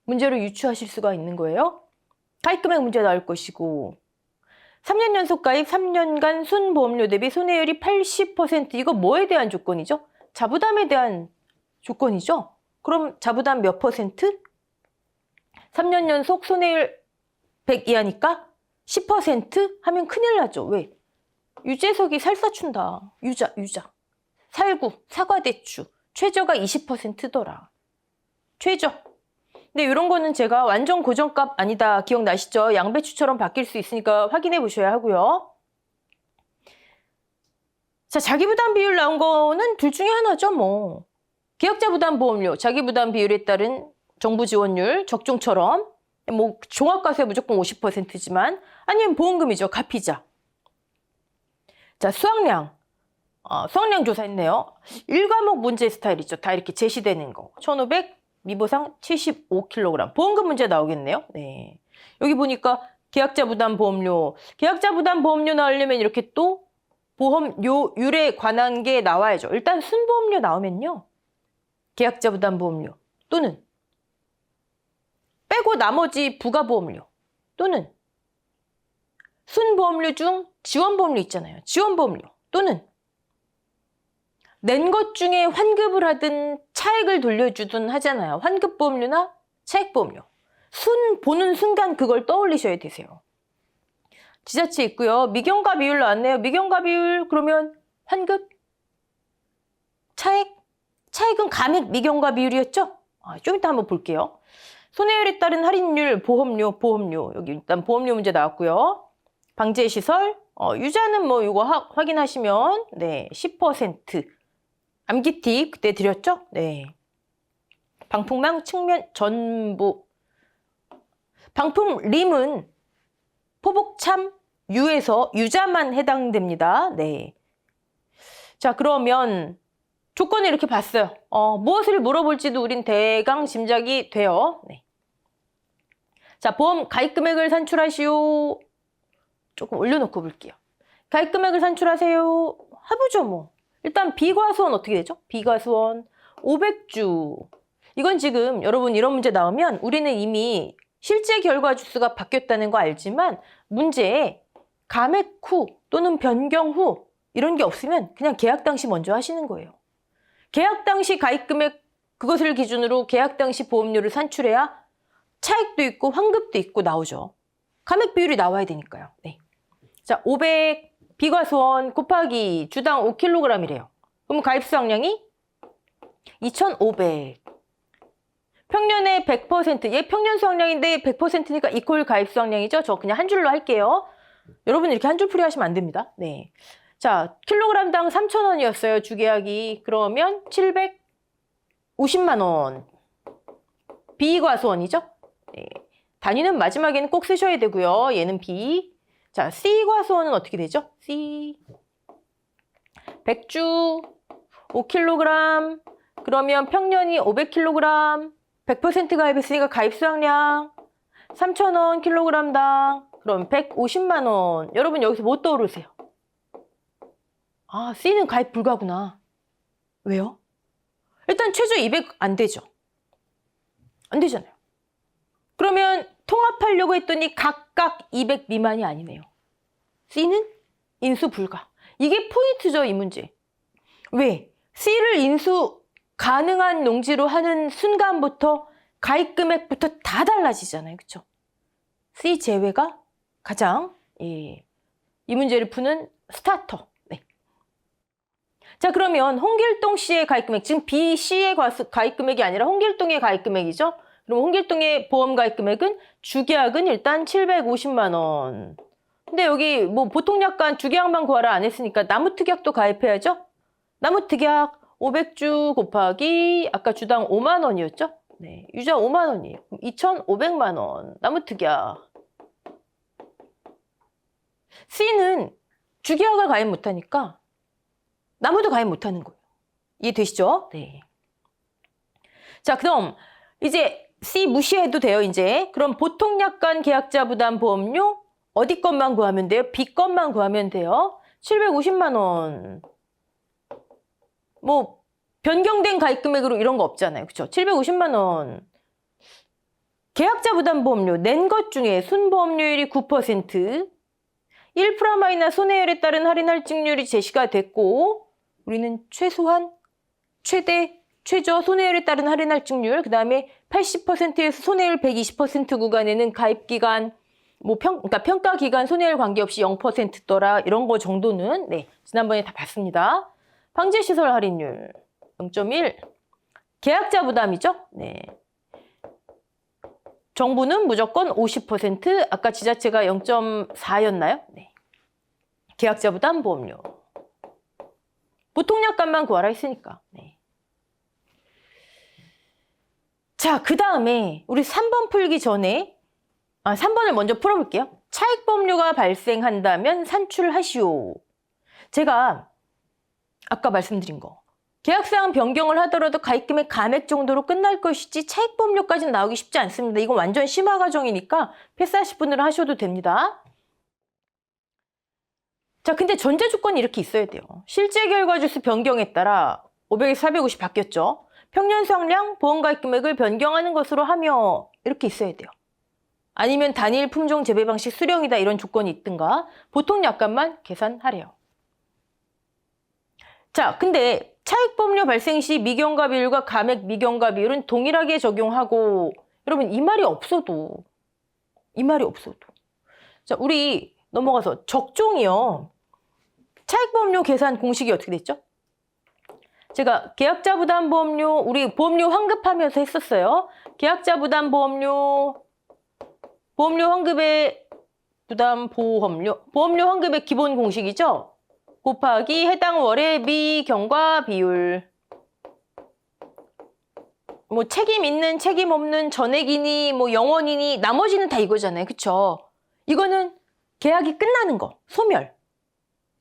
문제를 유추하실 수가 있는 거예요. 가입 금액 문제 나올 것이고 3년 연속 가입 3년간 순보험료 대비 손해율이 80% 이거 뭐에 대한 조건이죠? 자부담에 대한 조건이죠? 그럼 자부담 몇 %? 3년 연속 손해율 100 이하니까 10% 하면 큰일 나죠. 왜? 유재석이 살사춘다. 유자. 살구, 사과대추. 최저가 20%더라. 최저. 근데 이런 거는 제가 완전 고정값 아니다. 기억나시죠? 양배추처럼 바뀔 수 있으니까 확인해 보셔야 하고요. 자, 자기부담 비율 나온 거는 둘 중에 하나죠, 뭐. 계약자 부담 보험료, 자기 부담 비율에 따른 정부 지원율, 적종처럼 뭐 종합과세 무조건 50%지만 아니면 보험금이죠, 가피자. 자, 수확량. 수확량 조사했네요. 1과목 문제 스타일이죠. 다 이렇게 제시되는 거. 1,500, 미보상 75kg. 보험금 문제 나오겠네요. 네. 여기 보니까 계약자 부담 보험료. 계약자 부담 보험료 나오려면 이렇게 또 보험료율에 관한 게 나와야죠. 일단 순보험료 나오면요. 계약자 부담 보험료 또는 빼고 나머지 부가보험료 또는 순보험료 중 지원보험료 있잖아요. 지원보험료 또는 낸 것 중에 환급을 하든 차액을 돌려주든 하잖아요. 환급보험료나 차액보험료. 순 보는 순간 그걸 떠올리셔야 되세요. 지자체 있고요. 미경과 비율 나왔네요. 미경과 비율 그러면 환급, 차액, 차액은 감액 미경과 비율이었죠? 좀 이따 한번 볼게요. 손해율에 따른 할인율, 보험료. 여기 일단 보험료 문제 나왔고요. 방제시설, 유자는 뭐 이거 확인하시면, 네, 10%. 암기팁 그때 드렸죠? 네. 방풍망 측면 전부. 방풍림은 포복참 유에서 유자만 해당됩니다. 네. 자, 그러면 조건을 이렇게 봤어요. 무엇을 물어볼지도 우린 대강 짐작이 돼요. 네. 자, 보험 가입 금액을 산출하시오. 조금 올려놓고 볼게요. 가입 금액을 산출하세요. 해보죠, 뭐. 일단 비과수원 어떻게 되죠? 비과수원 500주. 이건 지금 여러분 이런 문제 나오면 우리는 이미 실제 결과 주수가 바뀌었다는 거 알지만 문제에 감액 후 또는 변경 후 이런 게 없으면 그냥 계약 당시 먼저 하시는 거예요. 계약 당시 가입 금액 그것을 기준으로 계약 당시 보험료를 산출해야 차익도 있고 환급도 있고 나오죠. 감액 비율이 나와야 되니까요. 네. 자, 500 비과수원 곱하기 주당 5kg이래요. 그럼 가입 수확량이 2,500. 평년의 100%. 얘 평년 수확량인데 100%니까 이퀄 가입 수확량이죠. 저 그냥 한 줄로 할게요. 여러분 이렇게 한 줄 풀이 하시면 안 됩니다. 네. 자, 킬로그램당 3,000원이었어요. 주계약이. 그러면 750만 원. 비과수원이죠. 네. 단위는 마지막에는 꼭 쓰셔야 되고요. 얘는 B. 자, C과수원은 어떻게 되죠? C. 100주 5kg. 그러면 평년이 500kg. 100% 가입했으니까 가입 수확량 3,000원 킬로그램당. 그럼 150만 원. 여러분 여기서 뭐 떠오르세요? C는 가입 불가구나. 왜요? 일단 최저 200 안 되죠. 안 되잖아요. 그러면 통합하려고 했더니 각각 200 미만이 아니네요. C는 인수 불가. 이게 포인트죠, 이 문제. 왜? C를 인수 가능한 농지로 하는 순간부터 가입 금액부터 다 달라지잖아요. 그쵸? C 제외가 가장 이 문제를 푸는 스타터. 네. 자, 그러면 홍길동 씨의 가입 금액, 지금 B 씨의 가입 금액이 아니라 홍길동의 가입 금액이죠. 그럼 홍길동의 보험 가입 금액은 주계약은 일단 750만 원. 근데 여기 뭐 보통 약관 주계약만 구하라 안 했으니까 나무특약도 가입해야죠. 나무특약 500주 곱하기 아까 주당 5만 원이었죠. 네, 유자 5만 원이에요. 2,500만 원. 나무특약. C는 주계약을 가입 못하니까 나무도 가입 못하는 거예요. 이해되시죠? 네. 자, 그럼 이제 C 무시해도 돼요, 이제. 그럼 보통약관 계약자 부담 보험료 어디 것만 구하면 돼요? B 것만 구하면 돼요. 750만 원. 뭐 변경된 가입 금액으로 이런 거 없잖아요. 그렇죠? 750만 원. 계약자 부담 보험료 낸 것 중에 순보험료율이 9%, 1%- 손해율에 따른 할인 할증률이 제시가 됐고, 우리는 최소한, 최대, 최저 손해율에 따른 할인 할증률, 그 다음에 80%에서 손해율 120% 구간에는 가입 기간, 그러니까 평가 기간 손해율 관계없이 0%더라 이런 거 정도는 네, 지난번에 다 봤습니다. 방제시설 할인율 0.1, 계약자 부담이죠. 네. 정부는 무조건 50%, 아까 지자체가 0.4였나요? 네. 계약자 부담 보험료. 보통약관만 구하라 했으니까. 네. 자, 그 다음에 우리 3번 풀기 전에 3번을 먼저 풀어볼게요. 차익 보험료가 발생한다면 산출하시오. 제가 아까 말씀드린 거. 계약사항 변경을 하더라도 가입금액 감액 정도로 끝날 것이지 차익 보험료까지는 나오기 쉽지 않습니다. 이건 완전 심화 과정이니까 패스하실 분들은 하셔도 됩니다. 자, 근데 전제 조건이 이렇게 있어야 돼요. 실제 결과 주수 변경에 따라 500에서 450 바뀌었죠. 평년 수확량 보험 가입 금액을 변경하는 것으로 하며 이렇게 있어야 돼요. 아니면 단일 품종 재배 방식 수령이다 이런 조건이 있든가 보통 약관만 계산하래요. 자, 근데 차익 보험료 발생 시 미경과 비율과 감액 미경과 비율은 동일하게 적용하고 여러분 이 말이 없어도 자, 우리 넘어가서 적종이요. 차익 보험료 계산 공식이 어떻게 됐죠? 제가 계약자 부담 보험료 우리 보험료 환급하면서 했었어요. 계약자 부담 보험료 환급의 부담 보험료 환급의 기본 공식이죠. 곱하기 해당 월의 미경과 비율. 뭐 책임 있는 책임 없는 전액이니 뭐 영원이니 나머지는 다 이거잖아요. 그쵸? 이거는 계약이 끝나는 거 소멸.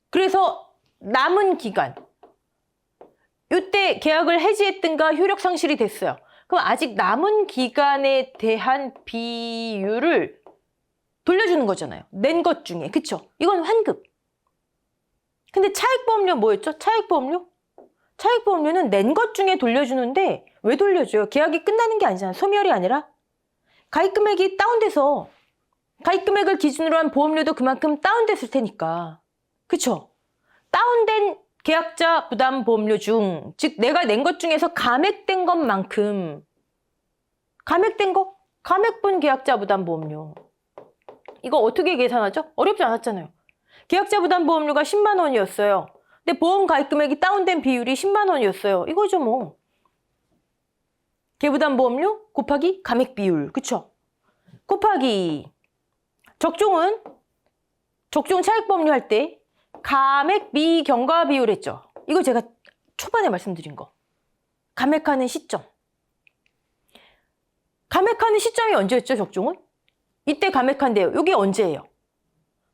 그래서 남은 기간 이때 계약을 해지했든가 효력 상실이 됐어요. 그럼 아직 남은 기간에 대한 비율을 돌려주는 거잖아요. 낸 것 중에. 그쵸? 이건 환급. 근데 차익보험료 뭐였죠? 차익보험료는 낸 것 중에 돌려주는데 왜 돌려줘요? 계약이 끝나는 게 아니잖아요. 소멸이 아니라 가입금액이 다운돼서 가입금액을 기준으로 한 보험료도 그만큼 다운됐을 테니까. 그쵸? 다운된 계약자 부담 보험료 중, 즉 내가 낸 것 중에서 감액된 것만큼 감액된 거? 감액분 계약자 부담 보험료. 이거 어떻게 계산하죠? 어렵지 않았잖아요. 계약자 부담 보험료가 10만 원이었어요. 근데 보험 가입 금액이 다운된 비율이 10만 원이었어요. 이거죠 뭐. 계부담 보험료 곱하기 감액 비율. 그쵸? 곱하기 적종 차익 보험료 할 때 감액 미경과 비율 했죠. 이거 제가 초반에 말씀드린 거. 감액하는 시점. 감액하는 시점이 언제였죠, 적종은? 이때 감액한대요. 이게 언제예요?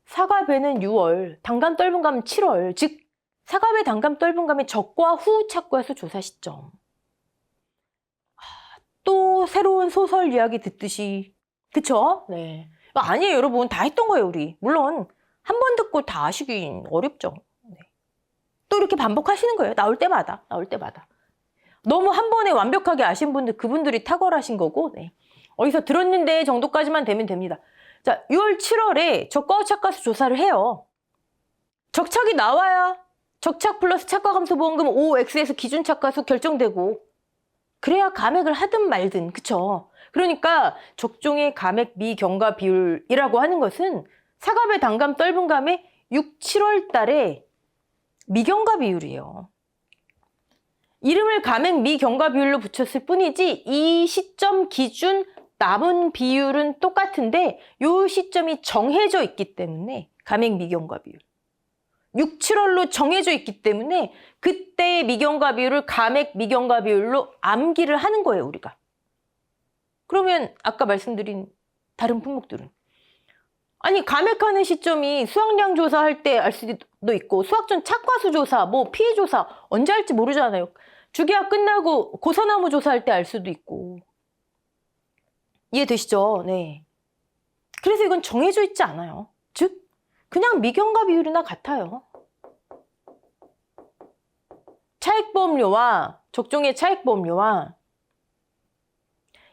사과배는 6월, 단감 떫은감은 7월. 즉 사과배 단감 떫은감의 적과 후 착과에서 조사 시점. 또 새로운 소설 이야기 듣듯이. 그쵸? 네. 아니에요, 여러분. 다 했던 거예요, 우리. 물론 한 번 듣고 다 아시긴 어렵죠. 네. 또 이렇게 반복하시는 거예요. 나올 때마다. 너무 한 번에 완벽하게 아신 분들, 그분들이 탁월하신 거고, 네. 어디서 들었는데 정도까지만 되면 됩니다. 자, 6월, 7월에 적과 후 착과수 조사를 해요. 적착이 나와야 적착 플러스 착과 감소 보험금 OX에서 기준 착과수 결정되고, 그래야 감액을 하든 말든, 그쵸? 그러니까 적종의 감액 미경과 비율이라고 하는 것은 사갑의 단감 떫은감의 6, 7월 달에 미경과 비율이에요. 이름을 감액 미경과 비율로 붙였을 뿐이지 이 시점 기준 남은 비율은 똑같은데 이 시점이 정해져 있기 때문에 감액 미경과 비율 6, 7월로 정해져 있기 때문에 그때의 미경과 비율을 감액 미경과 비율로 암기를 하는 거예요, 우리가. 그러면 아까 말씀드린 다른 품목들은 아니 감액하는 시점이 수확량 조사할 때 알 수도 있고 수확전 착과수 조사, 뭐 피해 조사 언제 할지 모르잖아요. 주기약 끝나고 고사나무 조사할 때 알 수도 있고. 이해되시죠? 네. 그래서 이건 정해져 있지 않아요. 즉 그냥 미경과 비율이나 같아요. 차익보험료와 적종의 차익보험료와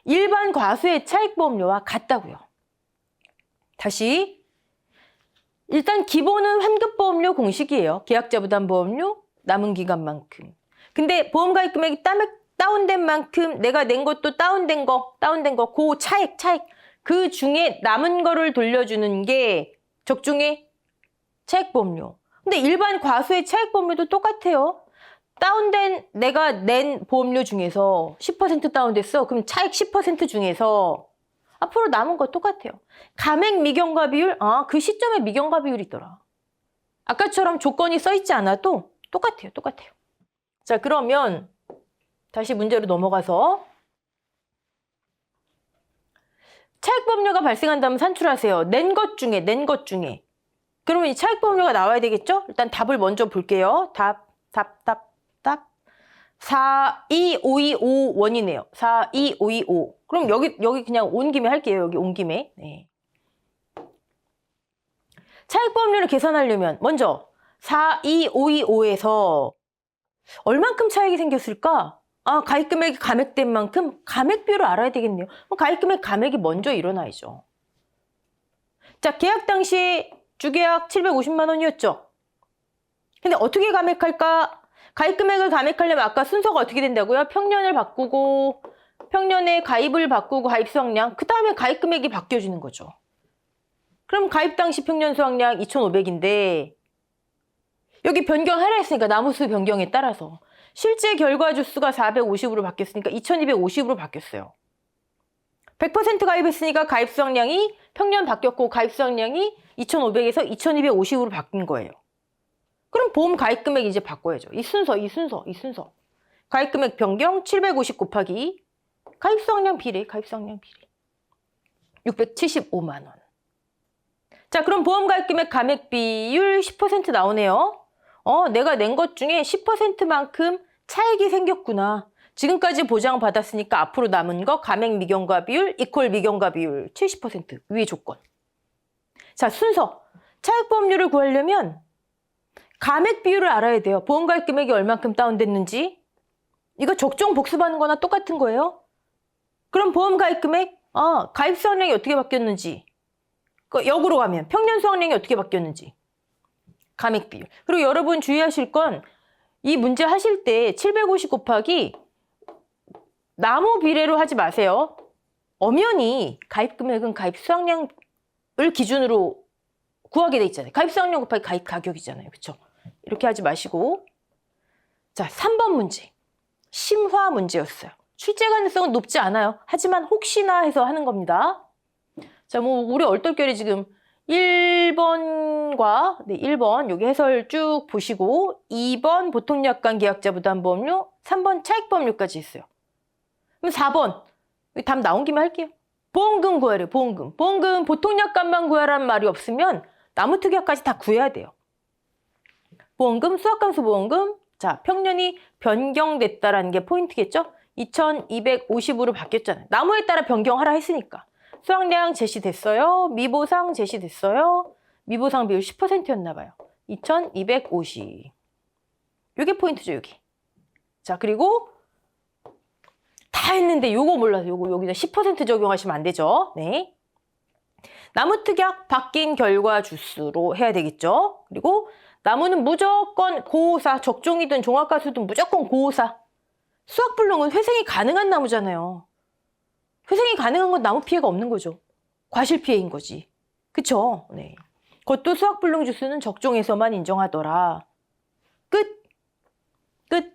일반 과수의 차익보험료와 같다고요. 다시 일단 기본은 환급보험료 공식이에요. 계약자부담보험료 남은 기간만큼. 근데 보험가입 금액이 다운된 만큼 내가 낸 것도 다운된 거 그 차익 그 중에 남은 거를 돌려주는 게 적종의 차익보험료. 근데 일반 과수의 차익보험료도 똑같아요. 다운된 내가 낸 보험료 중에서 10% 다운됐어. 그럼 차익 10% 중에서 앞으로 남은 거 똑같아요. 감액 미경과 비율, 그 시점에 미경과 비율이 있더라. 아까처럼 조건이 써있지 않아도 똑같아요. 자, 그러면 다시 문제로 넘어가서 차익보험료가 발생한다면 산출하세요. 낸 것 중에. 그러면 이 차익보험료가 나와야 되겠죠? 일단 답을 먼저 볼게요. 답. 42525원이네요. 42525. 그럼 여기 그냥 온 김에 할게요. 여기 온 김에. 네. 차익보험료를 계산하려면 먼저 42525에서 얼만큼 차익이 생겼을까? 가입금액이 감액된 만큼 감액비율을 알아야 되겠네요. 가입금액 감액이 먼저 일어나야죠. 자, 계약 당시 주계약 750만 원이었죠. 근데 어떻게 감액할까? 가입금액을 감액하려면 아까 순서가 어떻게 된다고요? 평년을 바꾸고 평년에 가입을 바꾸고 가입 수확량 그 다음에 가입금액이 바뀌어지는 거죠. 그럼 가입 당시 평년 수확량 2,500인데 여기 변경하라 했으니까 나무수 변경에 따라서 실제 결과 주수가 450으로 바뀌었으니까 2,250으로 바뀌었어요. 100% 가입했으니까 가입 수확량이 평년 바뀌었고 가입 수확량이 2,500에서 2,250으로 바뀐 거예요. 그럼 보험 가입 금액 이제 바꿔야죠. 이 순서. 가입 금액 변경 750 곱하기 가입 수확량 비례. 675만 원. 자, 그럼 보험 가입 금액 감액 비율 10% 나오네요. 내가 낸 것 중에 10%만큼 차익이 생겼구나. 지금까지 보장 받았으니까 앞으로 남은 거 감액 미경과 비율 이퀄 미경과 비율 70% 위의 조건. 자, 순서. 차익보험료를 구하려면 감액 비율을 알아야 돼요. 보험 가입 금액이 얼만큼 다운됐는지. 이거 적종 복습하는 거나 똑같은 거예요. 그럼 보험 가입 금액, 가입 수확량이 어떻게 바뀌었는지. 역으로 가면 평년 수확량이 어떻게 바뀌었는지. 감액 비율. 그리고 여러분 주의하실 건 이 문제 하실 때 750 곱하기 나무 비례로 하지 마세요. 엄연히 가입 금액은 가입 수확량을 기준으로 구하게 돼 있잖아요. 가입 수확량 곱하기 가입 가격이잖아요. 그렇죠? 이렇게 하지 마시고. 자, 3번 문제. 심화 문제였어요. 출제 가능성은 높지 않아요. 하지만 혹시나 해서 하는 겁니다. 자, 우리 얼떨결에 지금 1번과 1번 여기 해설 쭉 보시고 2번 보통약관 계약자부담보험료, 3번 차익보험료까지 있어요. 그럼 4번 답 나온 김에 할게요. 보험금 구하래요. 보험금 보통약관만 구하라는 말이 없으면 나무특약까지 다 구해야 돼요. 보험금, 수확감수보험금. 자, 평년이 변경됐다라는 게 포인트겠죠? 2,250으로 바뀌었잖아요. 나무에 따라 변경하라 했으니까. 수확량 제시됐어요. 미보상 제시됐어요. 미보상 비율 10%였나 봐요. 2,250. 이게 포인트죠, 여기. 자, 그리고 다 했는데 요거 몰라서 여기다 10% 적용하시면 안 되죠. 네. 나무특약 바뀐 결과 주수로 해야 되겠죠. 그리고 나무는 무조건 고호사, 적종이든 종합가수든 무조건 고호사. 수확불능은 회생이 가능한 나무잖아요. 회생이 가능한 건 나무 피해가 없는 거죠. 과실 피해인 거지. 그쵸? 네. 그것도 수학불능주수는 적종에서만 인정하더라. 끝. 끝.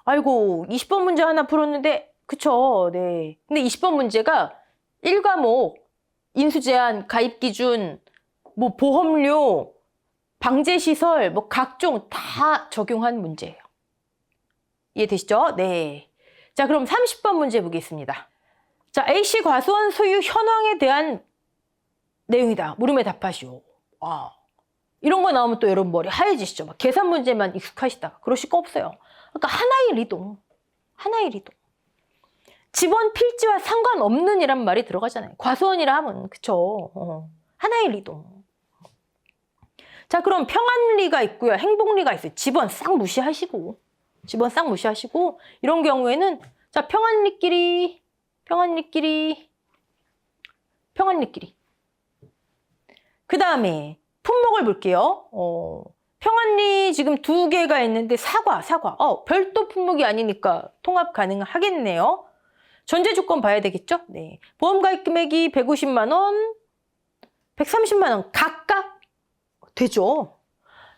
아이고, 20번 문제 하나 풀었는데, 그쵸? 네. 근데 20번 문제가 1과목, 인수제한, 가입기준, 뭐 보험료, 방제시설, 뭐 각종 다 적용한 문제예요. 이해되시죠? 네. 자, 그럼 30번 문제 보겠습니다. 자, A씨 과수원 소유 현황에 대한 내용이다. 물음에 답하시오. 이런 거 나오면 또 여러분 머리 하얘지시죠? 막 계산 문제만 익숙하시다. 그러실 거 없어요. 그러니까 하나의 리동. 하나의 리동. 지번 필지와 상관없는 이란 말이 들어가잖아요. 과수원이라 하면, 그쵸? 하나의 리동. 자, 그럼 평안리가 있고요. 행복리가 있어요. 지번 싹 무시하시고. 지번 싹 무시하시고. 이런 경우에는, 자, 평안리끼리. 그 다음에 품목을 볼게요. 평안리 지금 2개가 있는데 사과. 별도 품목이 아니니까 통합 가능하겠네요. 전제 조건 봐야 되겠죠? 네. 보험 가입 금액이 150만 원, 130만 원 각각 되죠.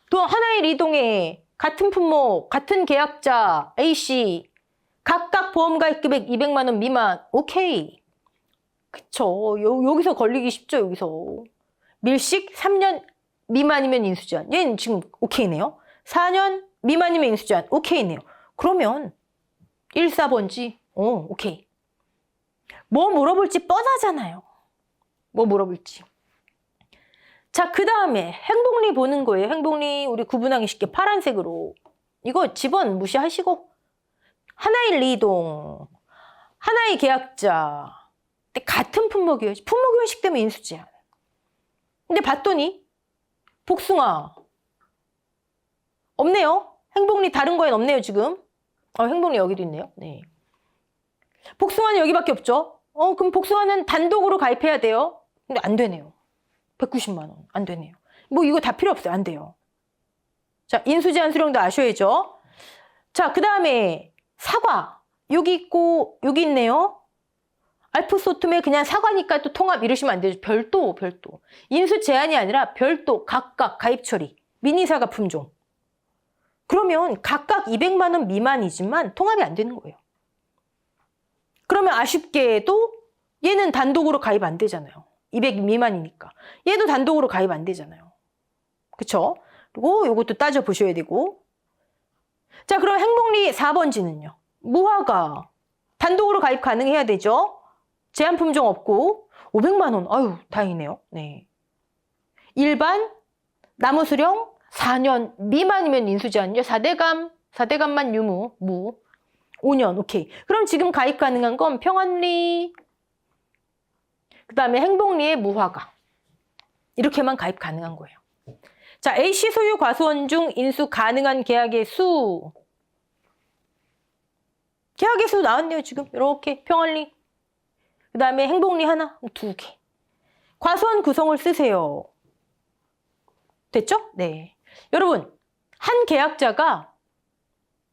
또 하나의 리동에 같은 품목, 같은 계약자 A씨 각각 보험 가입 금액 200만 원 미만. 오케이. 그쵸. 여기서 걸리기 쉽죠, 여기서. 밀식 3년 미만이면 인수제한. 얘는 지금 오케이네요. 4년 미만이면 인수제한. 오케이네요. 그러면 1, 4번지. 오케이. 뭐 물어볼지 뻔하잖아요. 뭐 물어볼지. 자, 그 다음에 행복리 보는 거예요. 행복리 우리 구분하기 쉽게 파란색으로. 이거 지번 무시하시고. 하나의 리동. 하나의 계약자. 근데 같은 품목이에요. 품목 회식 때문에 인수제한. 근데 봤더니 복숭아 없네요. 행복리 다른 거엔 없네요, 지금. 행복리 여기도 있네요. 네. 복숭아는 여기밖에 없죠. 그럼 복숭아는 단독으로 가입해야 돼요. 근데 안 되네요. 190만 원. 안 되네요. 뭐 이거 다 필요 없어요. 안 돼요. 자, 인수제한 수령도 아셔야죠. 자, 그 다음에 사과. 여기 있고 여기 있네요. 알프소툼에 그냥 사과니까 또 통합 이러시면 안 되죠. 별도. 인수 제한이 아니라 별도, 각각 가입 처리. 미니사과 품종. 그러면 각각 200만 원 미만이지만 통합이 안 되는 거예요. 그러면 아쉽게도 얘는 단독으로 가입 안 되잖아요. 200 미만이니까. 얘도 단독으로 가입 안 되잖아요. 그쵸? 그리고 요것도 따져보셔야 되고. 자, 그럼 행복리 4번지는요. 무화과. 단독으로 가입 가능해야 되죠? 제한 품종 없고 500만 원. 아유, 다행이네요. 네. 일반 나무 수령 4년 미만이면 인수제한요. 4대감만 유무, 무. 5년. 오케이. 그럼 지금 가입 가능한 건 평안리, 그 다음에 행복리의 무화과. 이렇게만 가입 가능한 거예요. 자, A씨 소유 과수원 중 인수 가능한 계약의 수. 계약의 수 나왔네요, 지금. 이렇게 평안리. 그 다음에 행복리 하나, 2개. 과수원 구성을 쓰세요. 됐죠? 네. 여러분, 한 계약자가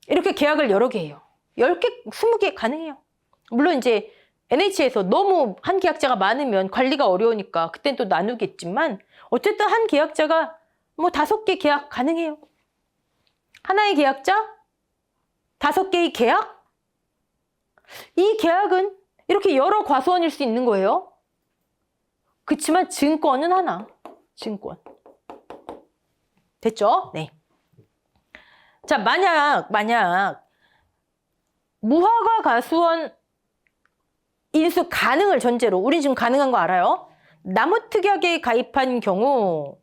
이렇게 계약을 여러 개 해요. 10개, 20개 가능해요. 물론 이제 NH에서 너무 한 계약자가 많으면 관리가 어려우니까 그땐 또 나누겠지만 어쨌든 한 계약자가 뭐 5개 계약 가능해요. 하나의 계약자, 5개의 계약. 이 계약은 이렇게 여러 과수원일 수 있는 거예요. 그치만 증권은 하나. 증권. 됐죠? 네. 자, 만약 무화과 과수원 인수 가능을 전제로, 우린 지금 가능한 거 알아요? 나무특약에 가입한 경우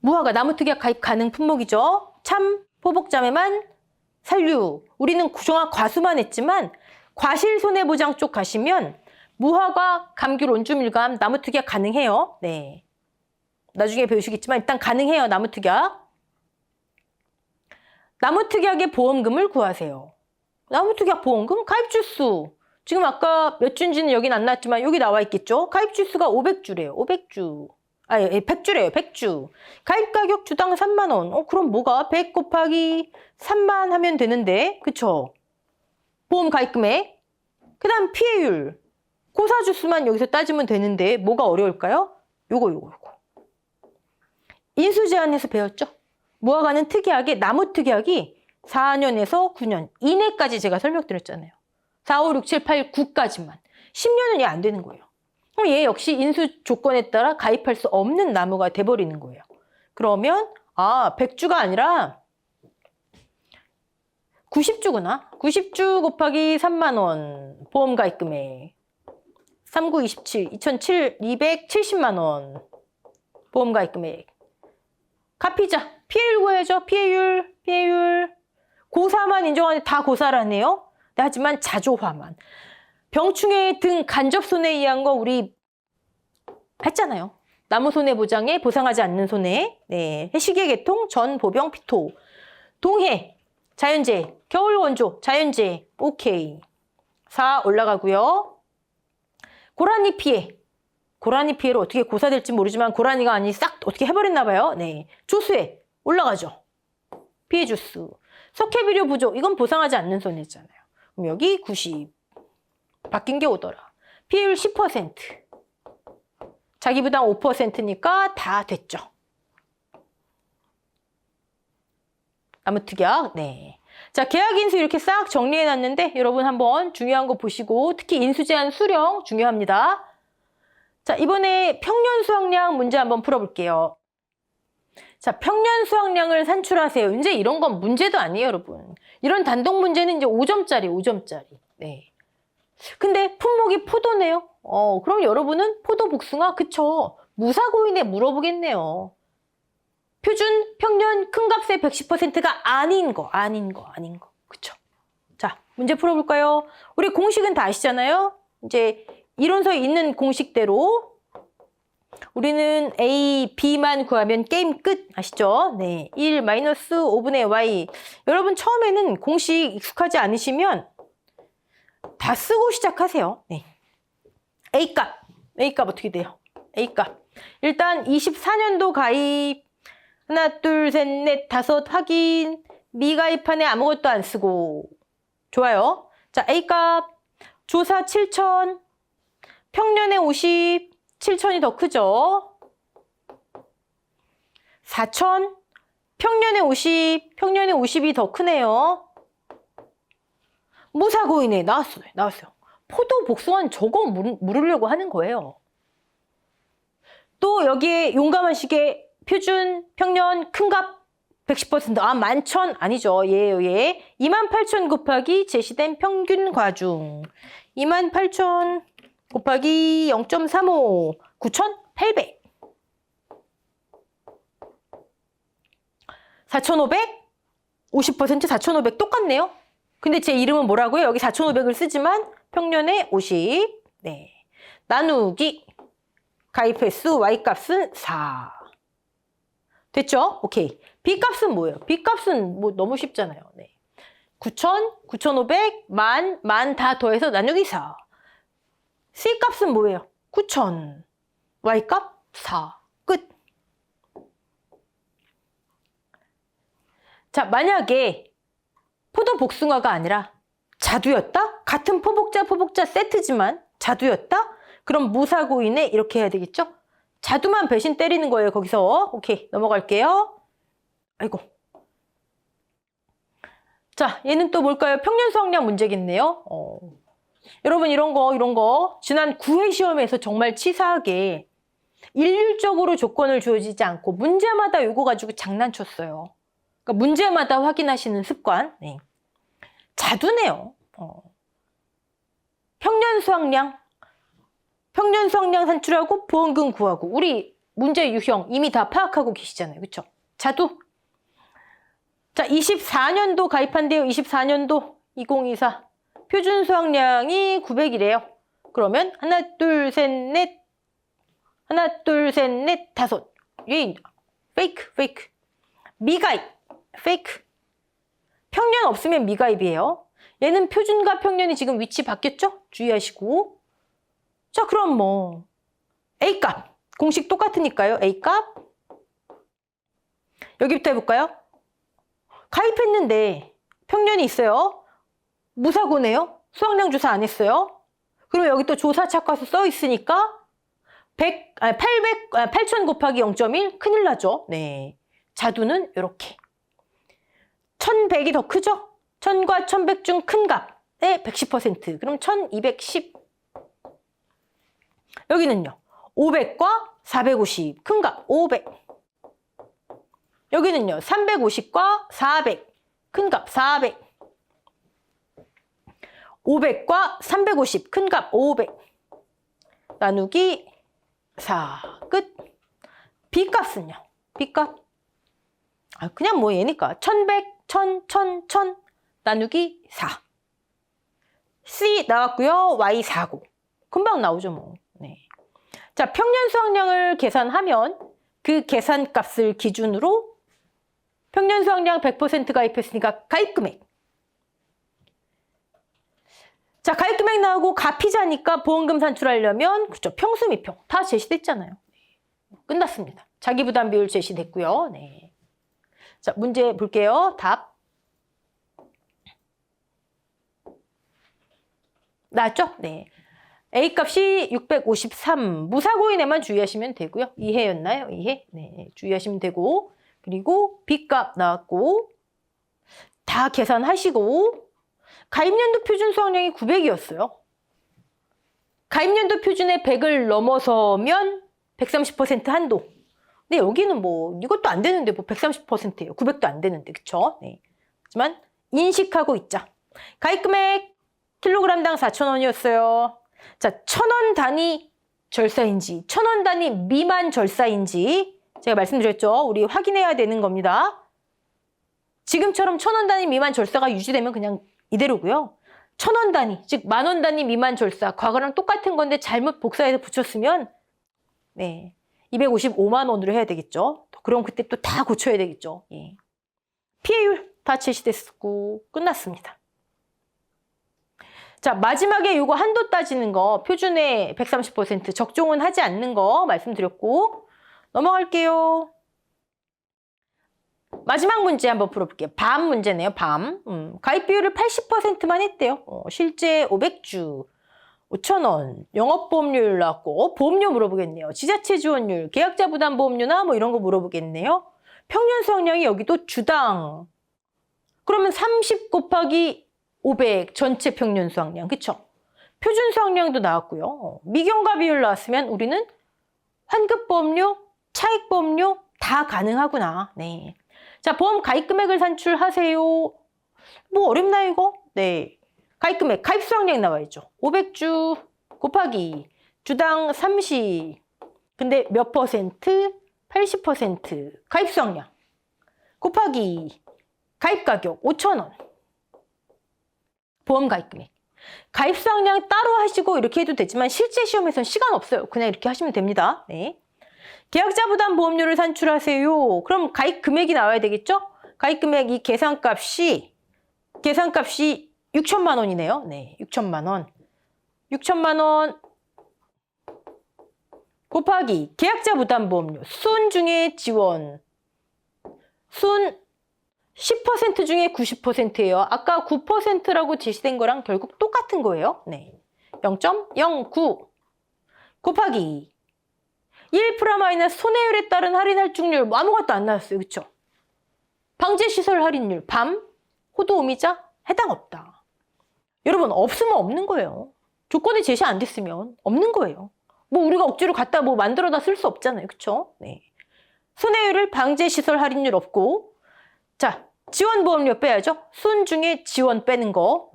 무화과 나무특약 가입 가능 품목이죠. 참, 포복자매만, 산류. 우리는 정확 과수만 했지만 과실손해보장 쪽 가시면 무화과, 감귤, 온주밀감, 나무특약 가능해요. 네. 나중에 배우시겠지만 일단 가능해요. 나무특약. 나무특약의 보험금을 구하세요. 나무특약 보험금 가입 주수. 지금 아까 몇 주인지는 여긴 안 나왔지만 여기 나와 있겠죠. 가입 주수가 500주래요. 500주. 100주래요. 100주. 가입 가격 주당 3만 원. 그럼 뭐가 100 곱하기 3만 하면 되는데. 그쵸? 보험 가입 금액. 그 다음 피해율. 고사주수만 여기서 따지면 되는데 뭐가 어려울까요? 요거. 인수제한에서 배웠죠? 무화과는 특이하게 나무 특이하기 4년에서 9년 이내까지 제가 설명드렸잖아요. 4, 5, 6, 7, 8, 9까지만. 10년은 얘 안 되는 거예요. 그럼 얘 역시 인수 조건에 따라 가입할 수 없는 나무가 돼버리는 거예요. 그러면 100주가 아니라 90주구나. 90주 곱하기 3만 원 보험 가입 금액. 3927, 270만 원 보험 가입 금액. 갚이자. 피해율 구해야죠. 피해율. 고사만 인정하는데 다 고사라네요. 하지만 자조화만. 병충해 등 간접 손해에 의한 거 우리 했잖아요. 나무 손해 보장에 보상하지 않는 손해. 네. 해시계 개통, 전, 보병, 피토. 동해, 자연재해, 겨울 원조, 자연재해. 오케이. 4 올라가고요. 고라니 피해. 고라니 피해를 어떻게 고사될지 모르지만 고라니가 아니 싹 어떻게 해버렸나 봐요. 네. 조수해. 올라가죠. 피해 주수. 석회비료 부족. 이건 보상하지 않는 손해잖아요. 그럼 여기 90. 바뀐 게 오더라. 피해율 10%. 자기 부담 5%니까 다 됐죠. 나무특약. 네. 자, 계약 인수 이렇게 싹 정리해 놨는데 여러분 한번 중요한 거 보시고 특히 인수제한 수령 중요합니다. 자, 이번에 평년 수확량 문제 한번 풀어볼게요. 자, 평년 수확량을 산출하세요. 이제 이런 건 문제도 아니에요, 여러분. 이런 단독 문제는 이제 5점짜리. 네. 근데 품목이 포도네요. 그럼 여러분은 포도 복숭아, 그쵸? 무사고인에 물어보겠네요. 표준, 평년, 큰 값의 110%가 아닌 거. 그쵸? 자, 문제 풀어볼까요? 우리 공식은 다 아시잖아요? 이제 이론서에 있는 공식대로 우리는 A, B만 구하면 게임 끝. 아시죠? 네. 1 마이너스 5분의 Y. 여러분 처음에는 공식 익숙하지 않으시면 다 쓰고 시작하세요. 네. A값 어떻게 돼요? A값. 일단 24년도 가입. 하나, 둘, 셋, 넷, 다섯 확인. 미가입한에 아무것도 안 쓰고. 좋아요. 자, A값. 조사 7천. 평년에 50. 7천이 더 크죠? 4천. 평년에 50. 평년에 50이 더 크네요. 무사고이네. 나왔어요. 포도 복숭아는 저거 물으려고 하는 거예요. 또 여기에 용감한 시계 표준, 평년, 큰값 110%. 11,000 아니죠. 얘. 28,000 곱하기 제시된 평균 과중. 28,000 곱하기 0.35. 9,800. 4,500. 50% 4,500 똑같네요. 근데 제 이름은 뭐라고요? 여기 4,500을 쓰지만 평년에 50. 네. 나누기 가입횟수 Y값은 4. 됐죠? 오케이. B값은 뭐예요? B값은 뭐 너무 쉽잖아요. 네. 9,000, 9,500, 만 다 더해서 나누기 4. C값은 뭐예요? 9,000. Y값 4. 끝. 자, 만약에 포도 복숭아가 아니라 자두였다? 같은 포복자 세트지만 자두였다? 그럼 무사고인에 이렇게 해야 되겠죠? 자두만 배신 때리는 거예요, 거기서. 오케이, 넘어갈게요. 아이고. 자, 얘는 또 뭘까요? 평년 수확량 문제겠네요. 여러분 이런 거 지난 9회 시험에서 정말 치사하게 일률적으로 조건을 주어지지 않고 문제마다 요거 가지고 장난쳤어요. 그러니까 문제마다 확인하시는 습관. 네. 자두네요. 평년 수확량 산출하고 보험금 구하고 우리 문제 유형 이미 다 파악하고 계시잖아요. 그렇죠? 자두. 자, 24년도 가입한대요. 24년도 2024 표준 수확량이 900이래요. 그러면 하나, 둘, 셋, 넷, 다섯. 얘 페이크. 미가입. 페이크. 평년 없으면 미가입이에요. 얘는 표준과 평년이 지금 위치 바뀌었죠? 주의하시고. 자, 그럼 뭐 A값. 공식 똑같으니까요. A값. 여기부터 해볼까요? 가입했는데 평년이 있어요. 무사고네요. 수확량 조사 안 했어요? 그리고 여기 또 조사 착과서 써 있으니까 8,000 곱하기 0.1 큰일 나죠. 네. 자두는 이렇게 1,100이 더 크죠? 1,000과 1,100 중 큰 값의 110%. 그럼 1,210. 여기는요. 500과 450. 큰 값 500. 여기는요. 350과 400. 큰 값 400. 500과 350. 큰 값 500. 나누기 4. 끝. B값은요. B값. 그냥 뭐 얘니까 1,100, 1,000, 1,000, 1,000 나누기 4. C 나왔고요. Y 4고. 금방 나오죠 뭐. 네. 자, 평년 수확량을 계산하면 그 계산값을 기준으로 평년 수확량 100% 가입했으니까 가입금액. 자, 가입금액 나오고 가피자니까 보험금 산출하려면 그렇죠. 평수 미평 다 제시됐잖아요. 끝났습니다. 자기부담 비율 제시됐고요. 네. 자, 문제 볼게요. 답. 나왔죠? 네. A값이 653. 무사고인에만 주의하시면 되고요. 2해였나요? 2해? 네. 주의하시면 되고. 그리고 B값 나왔고. 다 계산하시고. 가입연도 표준 수확량이 900이었어요. 가입연도 표준의 100을 넘어서면 130% 한도. 근데 여기는 뭐 이것도 안 되는데 뭐 130%예요. 900도 안 되는데. 그쵸? 네. 하지만 인식하고 있자. 가입금액 킬로그램당 4,000원이었어요. 자, 1,000원 단위 절사인지 1,000원 단위 미만 절사인지 제가 말씀드렸죠. 우리 확인해야 되는 겁니다. 지금처럼 1,000원 단위 미만 절사가 유지되면 그냥 이대로고요. 1,000원 단위, 즉 10,000원 단위 미만 절사, 과거랑 똑같은 건데 잘못 복사해서 붙였으면 네, 255만 원으로 해야 되겠죠. 그럼 그때 또 다 고쳐야 되겠죠. 예. 피해율 다 제시됐고 끝났습니다. 자, 마지막에 요거 한도 따지는 거 표준의 130% 적종은 하지 않는 거 말씀드렸고 넘어갈게요. 마지막 문제 한번 풀어볼게요. 밤 문제네요. 밤. 가입 비율을 80%만 했대요. 실제 500주, 5,000원, 영업보험료율 나왔고 보험료 물어보겠네요. 지자체 지원율, 계약자 부담 보험료나 뭐 이런 거 물어보겠네요. 평년 수확량이 여기도 주당. 그러면 30 곱하기 500 전체 평년 수확량. 그쵸? 표준 수확량도 나왔고요. 미경과 비율 나왔으면 우리는 환급보험료, 차익보험료 다 가능하구나. 네. 자, 보험 가입 금액을 산출하세요. 뭐 어렵나요, 이거? 네. 가입 금액, 가입 수확량 나와야죠. 500주 곱하기 주당 30. 근데 몇 퍼센트? 80% 가입 수확량. 곱하기 가입 가격 5,000원. 보험 가입 금액. 가입 수확량 따로 하시고 이렇게 해도 되지만 실제 시험에서는 시간 없어요. 그냥 이렇게 하시면 됩니다. 네. 계약자 부담 보험료를 산출하세요. 그럼 가입 금액이 나와야 되겠죠? 가입 금액 이 계산값이 6천만 원이네요. 네, 6천만 원. 6천만 원 곱하기 계약자 부담 보험료 순 중에 지원. 순 10% 중에 90%예요. 아까 9%라고 제시된 거랑 결국 똑같은 거예요. 네. 0.09 곱하기 1% 손해율에 따른 할인 할증률 뭐 아무것도 안 나왔어요. 그렇죠? 방제시설 할인율 밤, 호두, 오미자 해당 없다. 여러분 없으면 없는 거예요. 조건이 제시 안 됐으면 없는 거예요. 뭐 우리가 억지로 갖다 뭐 만들어다 쓸 수 없잖아요. 그렇죠? 네. 손해율을 방제시설 할인율 없고 자, 지원보험료 빼야죠. 순 중에 지원 빼는 거.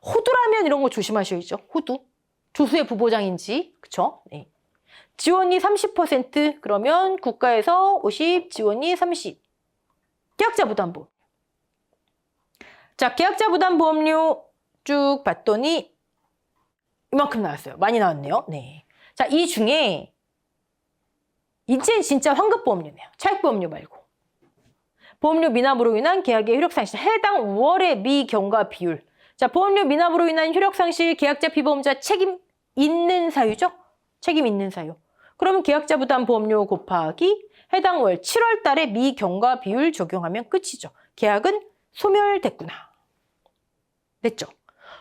호두라면 이런 거 조심하셔야죠. 호두. 조수의 부보장인지. 그쵸? 네. 지원이 30% 그러면 국가에서 50, 지원이 30. 계약자 부담보험. 자, 계약자 부담보험료 쭉 봤더니 이만큼 나왔어요. 많이 나왔네요. 네. 자, 이 중에 이제 진짜 환급보험료네요. 차익보험료 말고. 보험료 미납으로 인한 계약의 효력상실. 해당 월의 미경과 비율. 자, 보험료 미납으로 인한 효력상실 계약자 피보험자 책임 있는 사유죠? 책임 있는 사유. 그러면 계약자 부담 보험료 곱하기 해당 월 7월 달에 미경과 비율 적용하면 끝이죠. 계약은 소멸됐구나. 됐죠?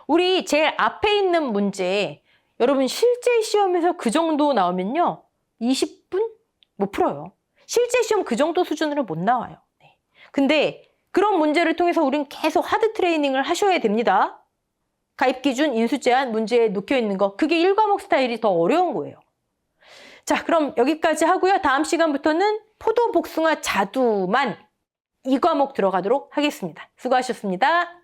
우리 제일 앞에 있는 문제, 여러분 실제 시험에서 그 정도 나오면요. 20분 못 풀어요. 실제 시험 그 정도 수준으로 못 나와요. 네. 근데 그런 문제를 통해서 우리는 계속 하드 트레이닝을 하셔야 됩니다. 가입 기준, 인수 제한, 문제에 놓여 있는 거. 그게 1과목 스타일이 더 어려운 거예요. 자, 그럼 여기까지 하고요. 다음 시간부터는 포도, 복숭아, 자두만 2과목 들어가도록 하겠습니다. 수고하셨습니다.